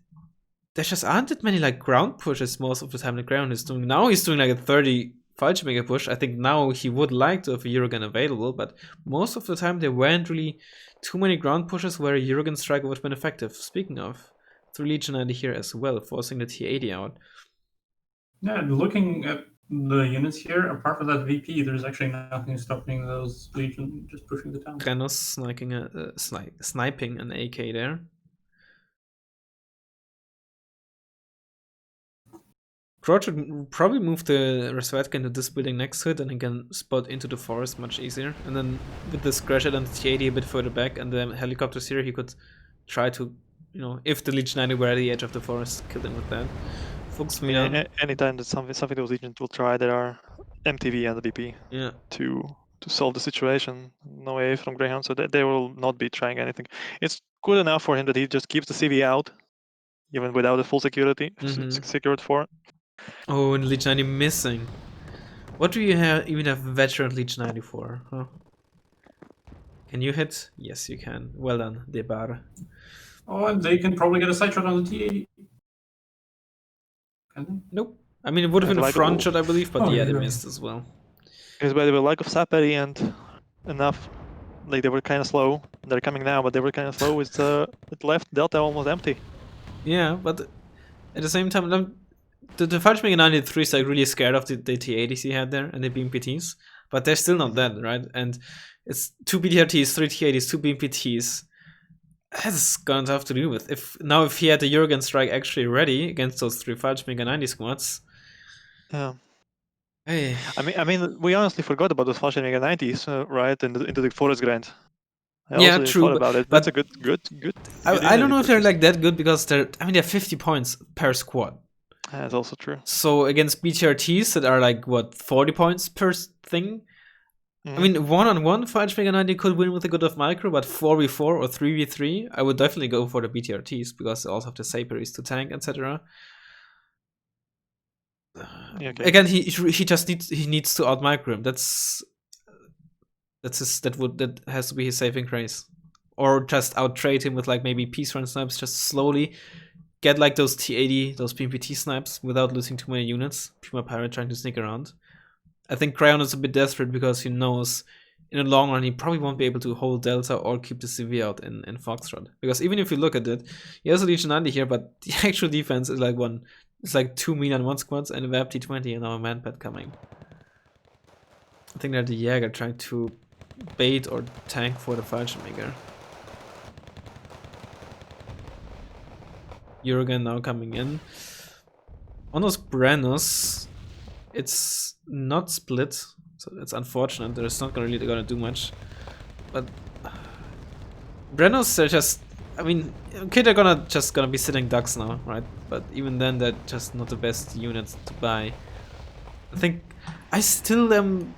[SPEAKER 1] there just aren't that many like ground pushes most of the time the ground is doing. Now he's doing like a 30 Fallschirmjäger push. I think now he would like to have a Jurgen available, but most of the time there weren't really too many ground pushes where a Jurgen strike would have been effective. Speaking of, 3 Legion 90 here as well, forcing the T80 out.
[SPEAKER 2] Yeah, looking at the units here, apart from that VP, there's actually nothing stopping those Legion just pushing the town.
[SPEAKER 1] Krenos sniping an AK there. Krot should probably move the Razzmann into this building next to it, and he can spot into the forest much easier. And then with the Scratchet and the T80 a bit further back and the helicopters here, he could try to, if the Legion 90 were at the edge of the forest, kill them with that.
[SPEAKER 3] Anytime that something those Legions will try, there are MTV and the VP to solve the situation. No AA from Greyhound, so they will not be trying anything. It's good enough for him that he just keeps the CV out, even without the full security, secured for.
[SPEAKER 1] Oh, and Legion 90 missing. What do you even have veteran Legion 90 for? Huh? Can you hit? Yes, you can. Well done, Debar.
[SPEAKER 2] Oh, and they can probably get a side shot on the T80.
[SPEAKER 1] Nope. I mean, it would have been a front shot, I believe, but they missed as well.
[SPEAKER 3] Because by the way, lack of Saperi and enough, like they were kind of slow. They're coming now, but they were kind of slow. It left Delta almost empty.
[SPEAKER 1] Yeah, but at the same time, the Fallschirmjäger 93 is like really scared of the T80s he had there and the BMPTs, but they're still not dead, right? And it's 2 BTRTs, 3 T80s, 2 BMPTs. That's gonna have to do with. If he had the Jurgen strike actually ready against those 3 Fallschirmjäger 90 squads.
[SPEAKER 3] Yeah.
[SPEAKER 1] Hey.
[SPEAKER 3] I mean, we honestly forgot about those Fallschirmjäger 90s, right? Into the Forest Grand.
[SPEAKER 1] Yeah, true.
[SPEAKER 3] Thought about it. That's a good.
[SPEAKER 1] I don't know if they're like that good because they're 50 points per squad.
[SPEAKER 3] That's also true.
[SPEAKER 1] So against BTRTs that are like 40 points per thing. I mean, 1-on-1 Fallschirmjäger 90 could win with a good of micro, but 4v4 or 3v3, I would definitely go for the BTRTs because they also have the Saperies to tank, etc. Okay. Again, he just needs to out micro him. That has to be his saving grace, or just out trade him with like maybe peace run snipes, just slowly get like those T80, those PMPT snipes without losing too many units. Puma Pirate trying to sneak around. I think Greyhound is a bit desperate because he knows in the long run he probably won't be able to hold Delta or keep the CV out in Foxtrot. Because even if you look at it, he has a Legion 90 here, but the actual defense is like 2 Milan 1 squads and a VAP T20 and now a Manpad coming. I think they're the Jäger trying to bait or tank for the Fallschirmjäger. Jurgen now coming in. On those Brennos, it's not split, so it's unfortunate. There's not really gonna do much. But Brennos, they're just, I mean, okay, they're gonna be sitting ducks now, right? But even then, they're just not the best units to buy. I think I still am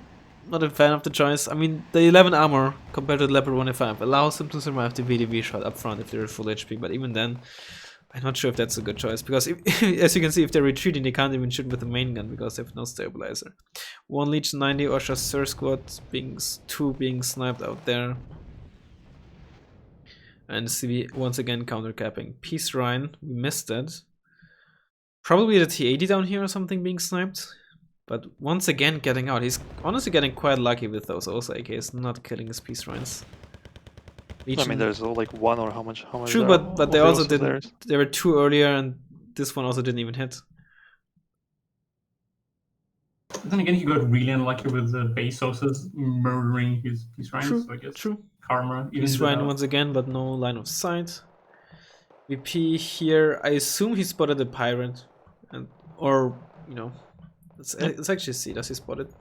[SPEAKER 1] not a fan of the choice. I mean, the 11 armor compared to the Leopard 105 allows them to survive the VDV shot up front if they're full HP, but even then, I'm not sure if that's a good choice, because as you can see, if they're retreating, they can't even shoot with the main gun because they have no stabilizer. 1 Legion 90 or Chasseur squad, 2 being sniped out there. And CV once again counter-capping. Peace Rhine, we missed it. Probably the T80 down here or something being sniped. But once again getting out. He's honestly getting quite lucky with those also AKs, not killing his Peace Shrines.
[SPEAKER 3] I mean, there's like one or how much?
[SPEAKER 1] True, but they also didn't. They were two earlier, and this one also didn't even hit.
[SPEAKER 2] Then again, he got really unlucky with the Bezos's murdering his Peace Shrines.
[SPEAKER 1] True,
[SPEAKER 2] so I guess
[SPEAKER 1] true.
[SPEAKER 2] Karma.
[SPEAKER 1] Peace Shrine once again, but no line of sight. VP here. I assume he spotted the pirate, or you know, let's actually see. Does he spot it?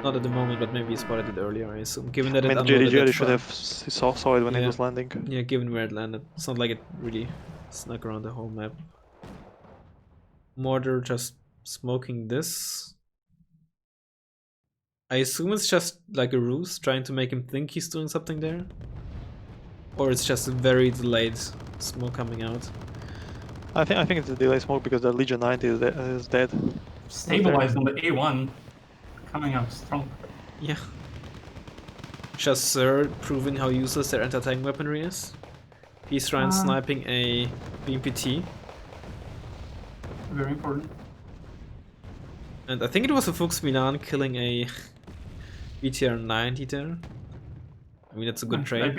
[SPEAKER 1] Not at the moment, but maybe he spotted it earlier, I assume. Given that it
[SPEAKER 3] JDG should have saw it when it was landing.
[SPEAKER 1] Yeah, given where it landed. It's not like it really snuck around the whole map. Mortar just smoking this. I assume it's just like a ruse, trying to make him think he's doing something there. Or it's just a very delayed smoke coming out.
[SPEAKER 3] I think it's a delayed smoke because the Legion 90 is dead.
[SPEAKER 2] Stabilized on the A1. Coming out strong.
[SPEAKER 1] Yeah. Just proving how useless their anti-tank weaponry is. Peace Shrine sniping a BMPT.
[SPEAKER 2] Very important.
[SPEAKER 1] And I think it was a Fuchs Milan killing a BTR 90 there. I mean, that's a good trade.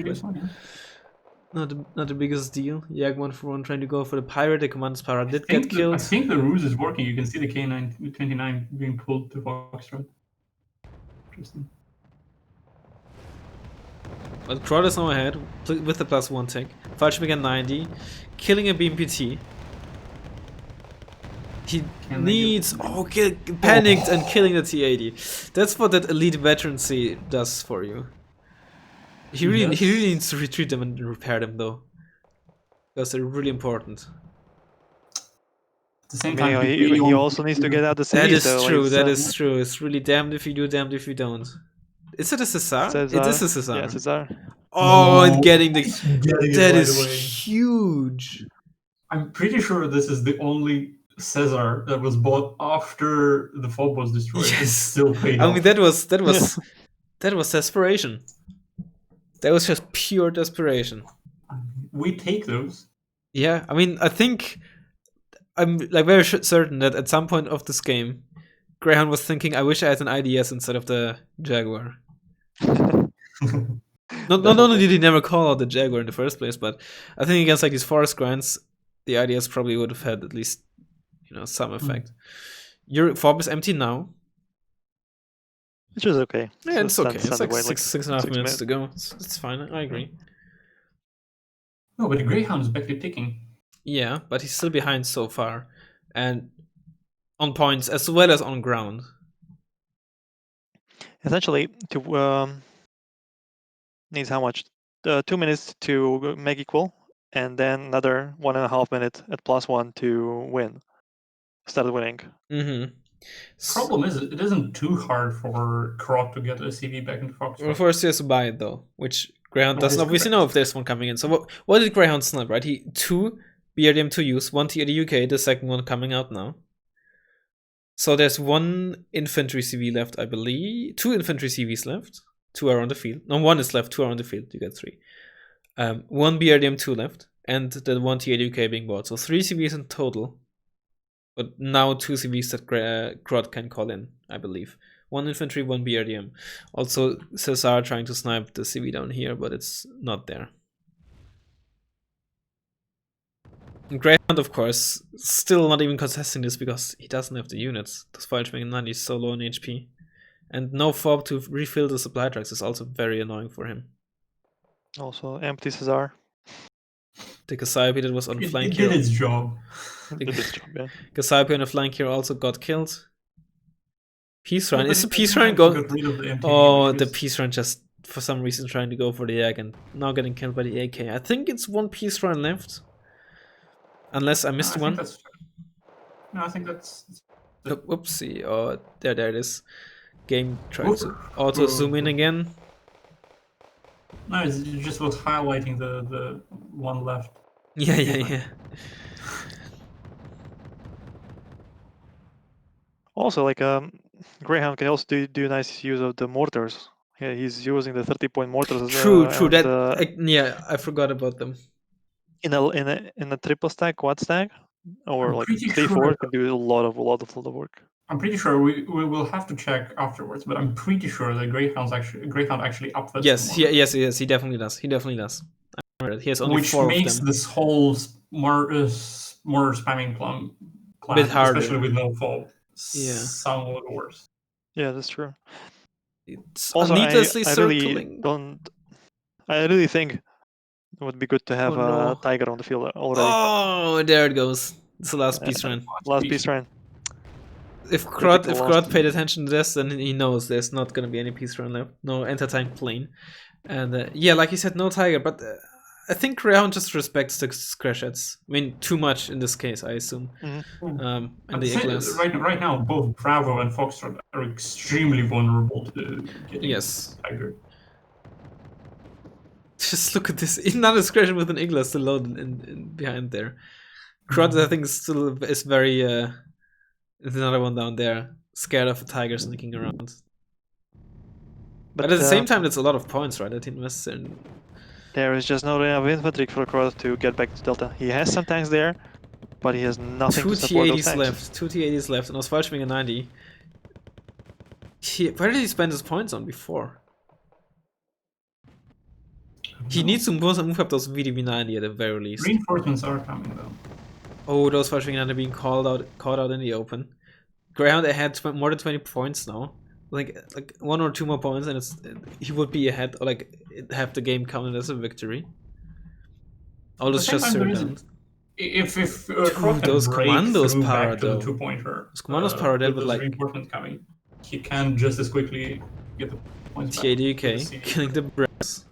[SPEAKER 1] Not the biggest deal. Jag 141 trying to go for the pirate. The commander's pirate did get killed.
[SPEAKER 2] I think the ruse is working. You can see the K29 being pulled to Foxtrot. Interesting.
[SPEAKER 1] But Krot is now ahead with the +1 tick. Fallschirm again 90, killing a BMPT. He needs panicked and killing the T80. That's what that elite veterancy does for you. He really needs to retreat them and repair them though, because they're really important.
[SPEAKER 2] At the same time,
[SPEAKER 3] he also needs to get out the city.
[SPEAKER 1] That is true. That is true. It's really damned if you do, damned if you don't. Is it a Cesar? It is a Cesar.
[SPEAKER 3] Yeah, Cesar.
[SPEAKER 1] Oh, and getting that is huge.
[SPEAKER 2] I'm pretty sure this is the only Cesar that was bought after the fob was destroyed.
[SPEAKER 1] Yes.
[SPEAKER 2] It's still paid
[SPEAKER 1] I
[SPEAKER 2] off.
[SPEAKER 1] mean, that was desperation. That was just pure desperation.
[SPEAKER 2] We take those.
[SPEAKER 1] Yeah, I mean, I think I'm like very certain that at some point of this game, Greyhound was thinking, "I wish I had an IDS instead of the Jaguar." Not only did he never call out the Jaguar in the first place, but I think against like these forest grinds, the IDS probably would have had at least, some effect. Your fob is empty now.
[SPEAKER 3] Which is okay.
[SPEAKER 1] Yeah, it's okay. It's like 6.5 minutes to go. It's fine. I agree.
[SPEAKER 2] No, but the Greyhound is back to ticking.
[SPEAKER 1] Yeah, but he's still behind so far, and on points as well as on ground.
[SPEAKER 3] Essentially, needs how much? 2 minutes to make equal, and then another 1.5 minutes at +1 to win. Start winning.
[SPEAKER 1] Mm-hmm.
[SPEAKER 2] Problem is, it isn't too hard for Krot to get a CV back into Fox.
[SPEAKER 1] Well, first he has to buy it though, which Greyhound doesn't obviously know if there's one coming in. So what did Greyhound snipe, right? He 2 BRDM to use, 1 T80 UK, the second one coming out now. So there's 1 infantry CV left, I believe. 2 infantry CVs left. 2 are on the field. No, 1 is left, 2 are on the field. You get 3. 1 BRDM 2 left, and the 1 T80 UK being bought. So 3 CVs in total. But now 2 CVs that Krot can call in, I believe. 1 infantry, 1 BRDM. Also, Cesar trying to snipe the CV down here, but it's not there. And Greyhound, of course, still not even contesting this because he doesn't have the units. The Fallschirm 90 is so low in HP. And no fob to refill the supply trucks is also very annoying for him.
[SPEAKER 3] Also, empty Cesar.
[SPEAKER 1] The Cassiope that was on flank here.
[SPEAKER 2] It did its job.
[SPEAKER 1] Cassiope on the flank here also got killed. Peace Run. Is the Peace Run going? Oh, the Peace Run just for some reason trying to go for the egg and now getting killed by the AK. I think it's 1 Peace Run left. Unless I missed one.
[SPEAKER 2] I think that's...
[SPEAKER 1] Oopsie. Oh, there it is. Game trying to auto zoom in again.
[SPEAKER 2] No, it just was highlighting the one left.
[SPEAKER 1] Yeah.
[SPEAKER 3] Also, like Greyhound can also do nice use of the mortars. Yeah, he's using the 30-point mortars.
[SPEAKER 1] True. I forgot about them.
[SPEAKER 3] In a triple stack, quad stack, or like 3-4 can do a lot of work.
[SPEAKER 2] I'm pretty sure we will have to check afterwards, but I'm pretty sure that Greyhound actually upvets
[SPEAKER 1] yes, he definitely does. He definitely does. He has only
[SPEAKER 2] which
[SPEAKER 1] 4 of them.
[SPEAKER 2] makes this whole more spamming plan,
[SPEAKER 1] Bit harder.
[SPEAKER 2] especially with no fall,
[SPEAKER 1] Yeah.
[SPEAKER 2] somewhat worse.
[SPEAKER 3] Yeah, that's true.
[SPEAKER 1] It's
[SPEAKER 3] also,
[SPEAKER 1] needlessly
[SPEAKER 3] I
[SPEAKER 1] circling.
[SPEAKER 3] I really think it would be good to have a tiger on the field already.
[SPEAKER 1] Oh, there it goes. It's the last peace run.
[SPEAKER 3] Last peace run.
[SPEAKER 1] If Krot paid attention to this, then he knows there's not going to be any peace run left. No anti-tank plane. And yeah, like you said, no tiger. But I think Greyhound just respects the crash hits. I mean, too much in this case, I assume.
[SPEAKER 2] And the right now, both Bravo and Foxtrot are extremely vulnerable to getting tiger.
[SPEAKER 1] Just look at this. Another crash with an Igla still loaded in behind there. Krot, I think, is very... there's another one down there, scared of a tiger sneaking around. But at the same time, that's a lot of points, right? That he invests in.
[SPEAKER 3] There is just no enough infantry for Krot to get back to Delta. He has some tanks there, but he has nothing to support those tanks.
[SPEAKER 1] 2 T80s left, and Oswaldschwing a 90. Where did he spend his points on before? He needs to move up those VDB90 at the very least.
[SPEAKER 2] Reinforcements are coming though.
[SPEAKER 1] Oh, those Oswaldschwing are being caught out in the open. Greyhound ahead more than 20 points now. Like 1 or 2 more points, and he would be ahead, or like have the game counted as a victory. All this just certain.
[SPEAKER 2] If
[SPEAKER 1] those commandos power though.
[SPEAKER 2] Those
[SPEAKER 1] commandos power dead with like
[SPEAKER 2] reinforcement coming, he can just as quickly get the points.
[SPEAKER 1] TADK killing the brass.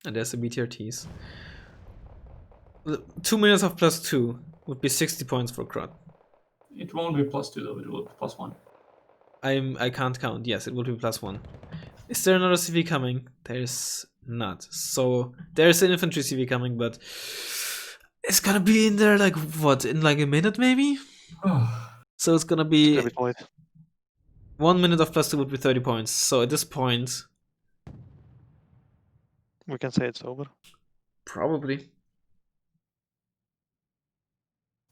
[SPEAKER 1] And there's the BTRTs. 2 minutes of +2 would be 60 points for Krot.
[SPEAKER 2] It won't be +2 though, it will be +1.
[SPEAKER 1] I can't count. Yes, it will be +1. Is there another CV coming? There's not. So there's an infantry CV coming, but it's gonna be in there like what, in like a minute maybe? So it's gonna be 1 minute of +2 would be 30 points. So at this point
[SPEAKER 3] we can say it's over.
[SPEAKER 1] Probably.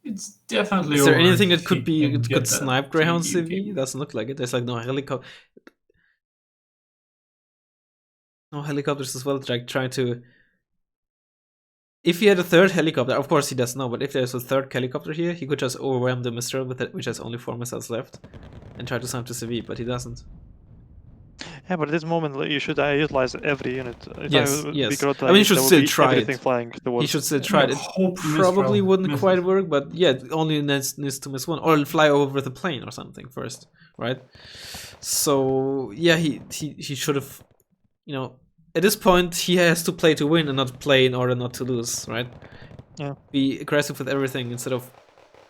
[SPEAKER 2] It's definitely.
[SPEAKER 1] Is there anything that could snipe Greyhound CV? Doesn't look like it. There's like no helicopter. No helicopters as well. Like trying to. If he had a third helicopter, of course he does know. But if there's a third helicopter here, he could just overwhelm the Mistral with it, which has only 4 missiles left, and try to snipe the CV. But he doesn't.
[SPEAKER 3] Yeah, but at this moment you should utilize every unit.
[SPEAKER 1] Yes. I mean, you should still try it.
[SPEAKER 3] He
[SPEAKER 1] should still try it. It probably wouldn't quite work, but yeah, only needs to miss one, or fly over the plane or something first, right? So yeah, he should have, at this point he has to play to win and not play in order not to lose, right?
[SPEAKER 3] Yeah.
[SPEAKER 1] Be aggressive with everything instead of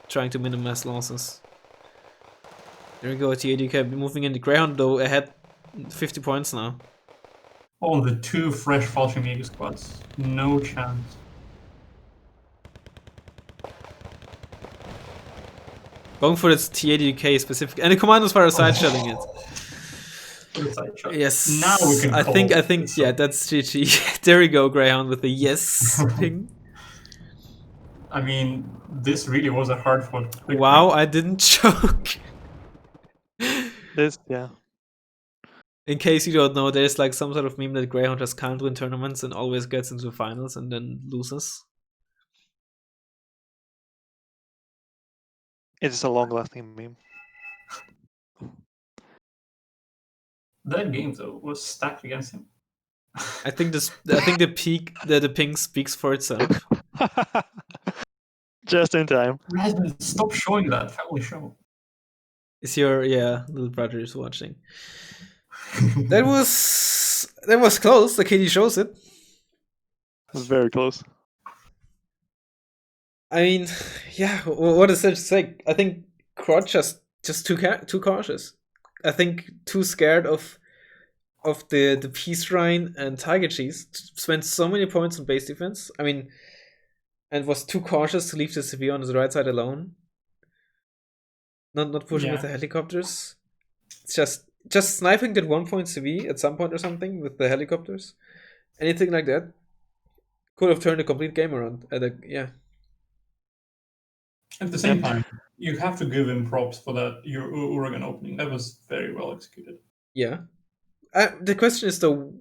[SPEAKER 1] trying to minimize losses. There we go. TADK moving in. The Greyhound though ahead. 50 points now.
[SPEAKER 2] Oh, the 2 fresh Fallschirmjäger squads. No chance.
[SPEAKER 1] Going for its TADK specific, and the commandos fire side shelling it. Yes.
[SPEAKER 2] Now we can.
[SPEAKER 1] I think yeah, that's GG. There we go, Greyhound with the yes ping.
[SPEAKER 2] I mean, this really was a hard one.
[SPEAKER 1] Wow, I didn't choke.
[SPEAKER 3] Yeah.
[SPEAKER 1] In case you don't know, there's like some sort of meme that Greyhound just can't win tournaments and always gets into finals and then loses.
[SPEAKER 3] It is a long-lasting meme.
[SPEAKER 2] That game though was stacked against him.
[SPEAKER 1] I think the ping speaks for itself.
[SPEAKER 3] Just in time.
[SPEAKER 2] Razzmann, stop showing that family show.
[SPEAKER 1] Is your little brother is watching? That was close. The KD shows it.
[SPEAKER 3] It was very close.
[SPEAKER 1] I mean, yeah. What is there to say? I think Krot just too cautious. I think too scared of the peace rhine and tiger cheese. Spent so many points on base defense. I mean, and was too cautious to leave the CV on his right side alone. Not pushing with the helicopters. It's just sniping that 1 point CV at some point or something with the helicopters. Anything like that could have turned the complete game around.
[SPEAKER 2] At the same time, you have to give him props for that Uragan opening. That was very well executed.
[SPEAKER 1] Yeah. The question is though,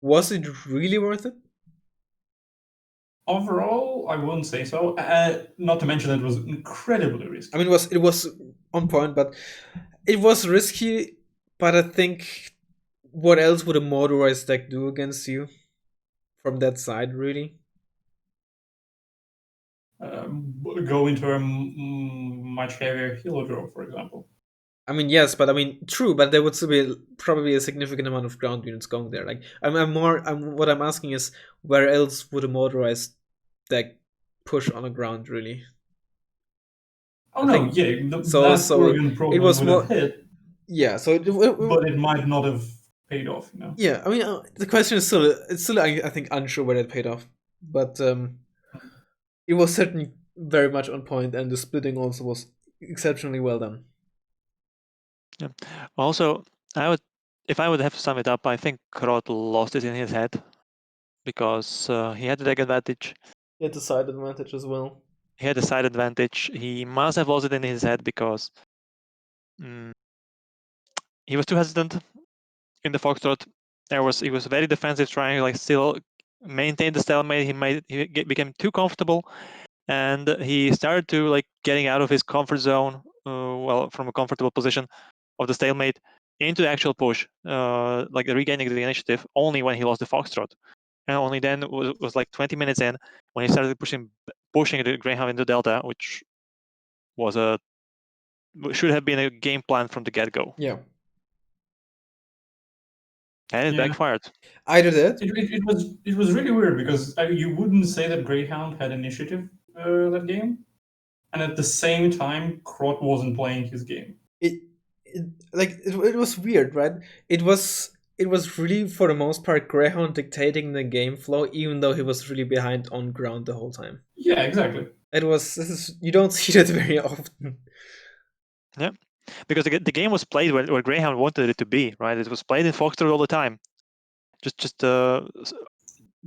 [SPEAKER 1] was it really worth it?
[SPEAKER 2] Overall, I wouldn't say so. Not to mention it was incredibly risky.
[SPEAKER 1] I mean, it was on point, but it was risky. But I think, what else would a motorized deck do against you from that side, really?
[SPEAKER 2] Go into a much heavier healer draw, for example.
[SPEAKER 1] I mean, yes, but I mean, true, but there would still be probably a significant amount of ground units going there. Like, what I'm asking is, where else would a motorized deck push on the ground, really?
[SPEAKER 2] Oh, no, yeah.
[SPEAKER 1] It was more
[SPEAKER 2] hit.
[SPEAKER 1] Yeah, so
[SPEAKER 2] but it might not have paid off, you know.
[SPEAKER 1] Yeah, I mean, the question is still I think unsure whether it paid off, but it was certainly very much on point, and the splitting also was exceptionally well done.
[SPEAKER 3] Yeah. Also, if I would have to sum it up, I think Krot lost it in his head because he had the deck advantage.
[SPEAKER 1] He had the side advantage as well.
[SPEAKER 3] He had the side advantage. He must have lost it in his head because he was too hesitant in the Foxtrot. He was very defensive, trying to like still maintain the stalemate. He became too comfortable, and he started to like getting out of his comfort zone. From a comfortable position of the stalemate into the actual push, like regaining the initiative only when he lost the Foxtrot, and only then was like 20 minutes in when he started pushing the Greyhound into Delta, which should have been a game plan from the get-go.
[SPEAKER 1] Yeah.
[SPEAKER 3] And it backfired.
[SPEAKER 1] Either that.
[SPEAKER 2] It was really weird because you wouldn't say that Greyhound had initiative that game, and at the same time, Krot wasn't playing his game.
[SPEAKER 1] It was weird, right? It was really, for the most part, Greyhound dictating the game flow, even though he was really behind on ground the whole time.
[SPEAKER 2] Yeah, exactly.
[SPEAKER 1] You don't see that very often.
[SPEAKER 3] Yeah, because the game was played where Greyhound wanted it to be, right? It was played in Foxtrot all the time, just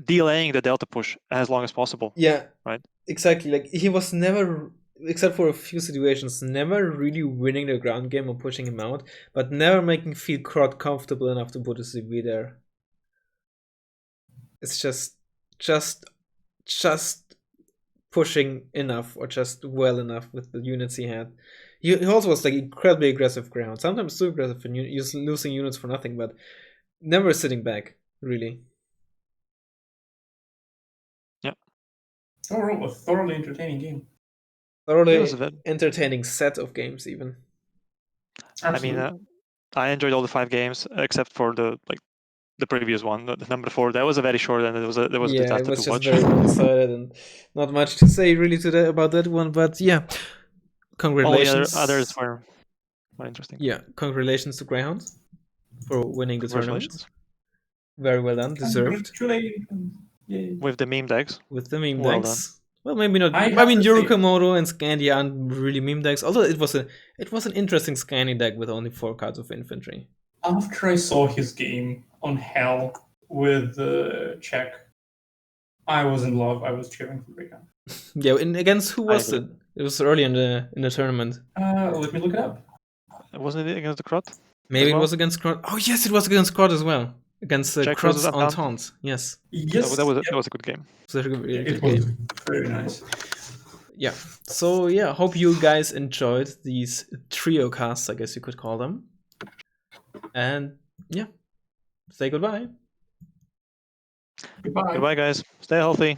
[SPEAKER 3] delaying the Delta push as long as possible.
[SPEAKER 1] Yeah,
[SPEAKER 3] right.
[SPEAKER 1] Exactly. Like, he was never, except for a few situations, never really winning the ground game or pushing him out, but never making feel Krot comfortable enough to put a CB there. It's just pushing enough, or just well enough with the units he had. He also was like incredibly aggressive ground, sometimes too aggressive, and you're losing units for nothing, but never sitting back, really.
[SPEAKER 2] Yeah. Overall, a thoroughly entertaining game.
[SPEAKER 1] Thoroughly entertaining set of games, even.
[SPEAKER 2] Absolutely.
[SPEAKER 3] I mean, I enjoyed all the 5 games except for the previous one, the number 4. That was a very short, and it was a disaster
[SPEAKER 1] it was
[SPEAKER 3] to
[SPEAKER 1] just
[SPEAKER 3] watch.
[SPEAKER 1] very one-sided, and not much to say really about that one. But yeah, congratulations.
[SPEAKER 3] All the others were interesting.
[SPEAKER 1] Yeah, congratulations to Greyhound for winning the tournament. Very well done, deserved.
[SPEAKER 3] With the meme decks.
[SPEAKER 1] With the meme decks. Well, maybe not. I mean, Yurikamoto and Scandi aren't really meme decks, although it was an interesting Scandi deck with only 4 cards of infantry.
[SPEAKER 2] After I saw his game on Hell with Czech, I was in love. I was cheering for Greyhound.
[SPEAKER 1] Yeah, and against who was it? It was early in the tournament.
[SPEAKER 2] Let me look it up.
[SPEAKER 3] Wasn't it against the Krot?
[SPEAKER 1] Maybe it was against Krot. Oh yes, it was against Krot as well. Against Krot's Entente. Yes.
[SPEAKER 3] Yes. That was a good game.
[SPEAKER 2] It was very nice.
[SPEAKER 1] Yeah. So yeah, hope you guys enjoyed these trio casts, I guess you could call them. And yeah, say goodbye.
[SPEAKER 2] Goodbye.
[SPEAKER 3] Goodbye, guys. Stay healthy.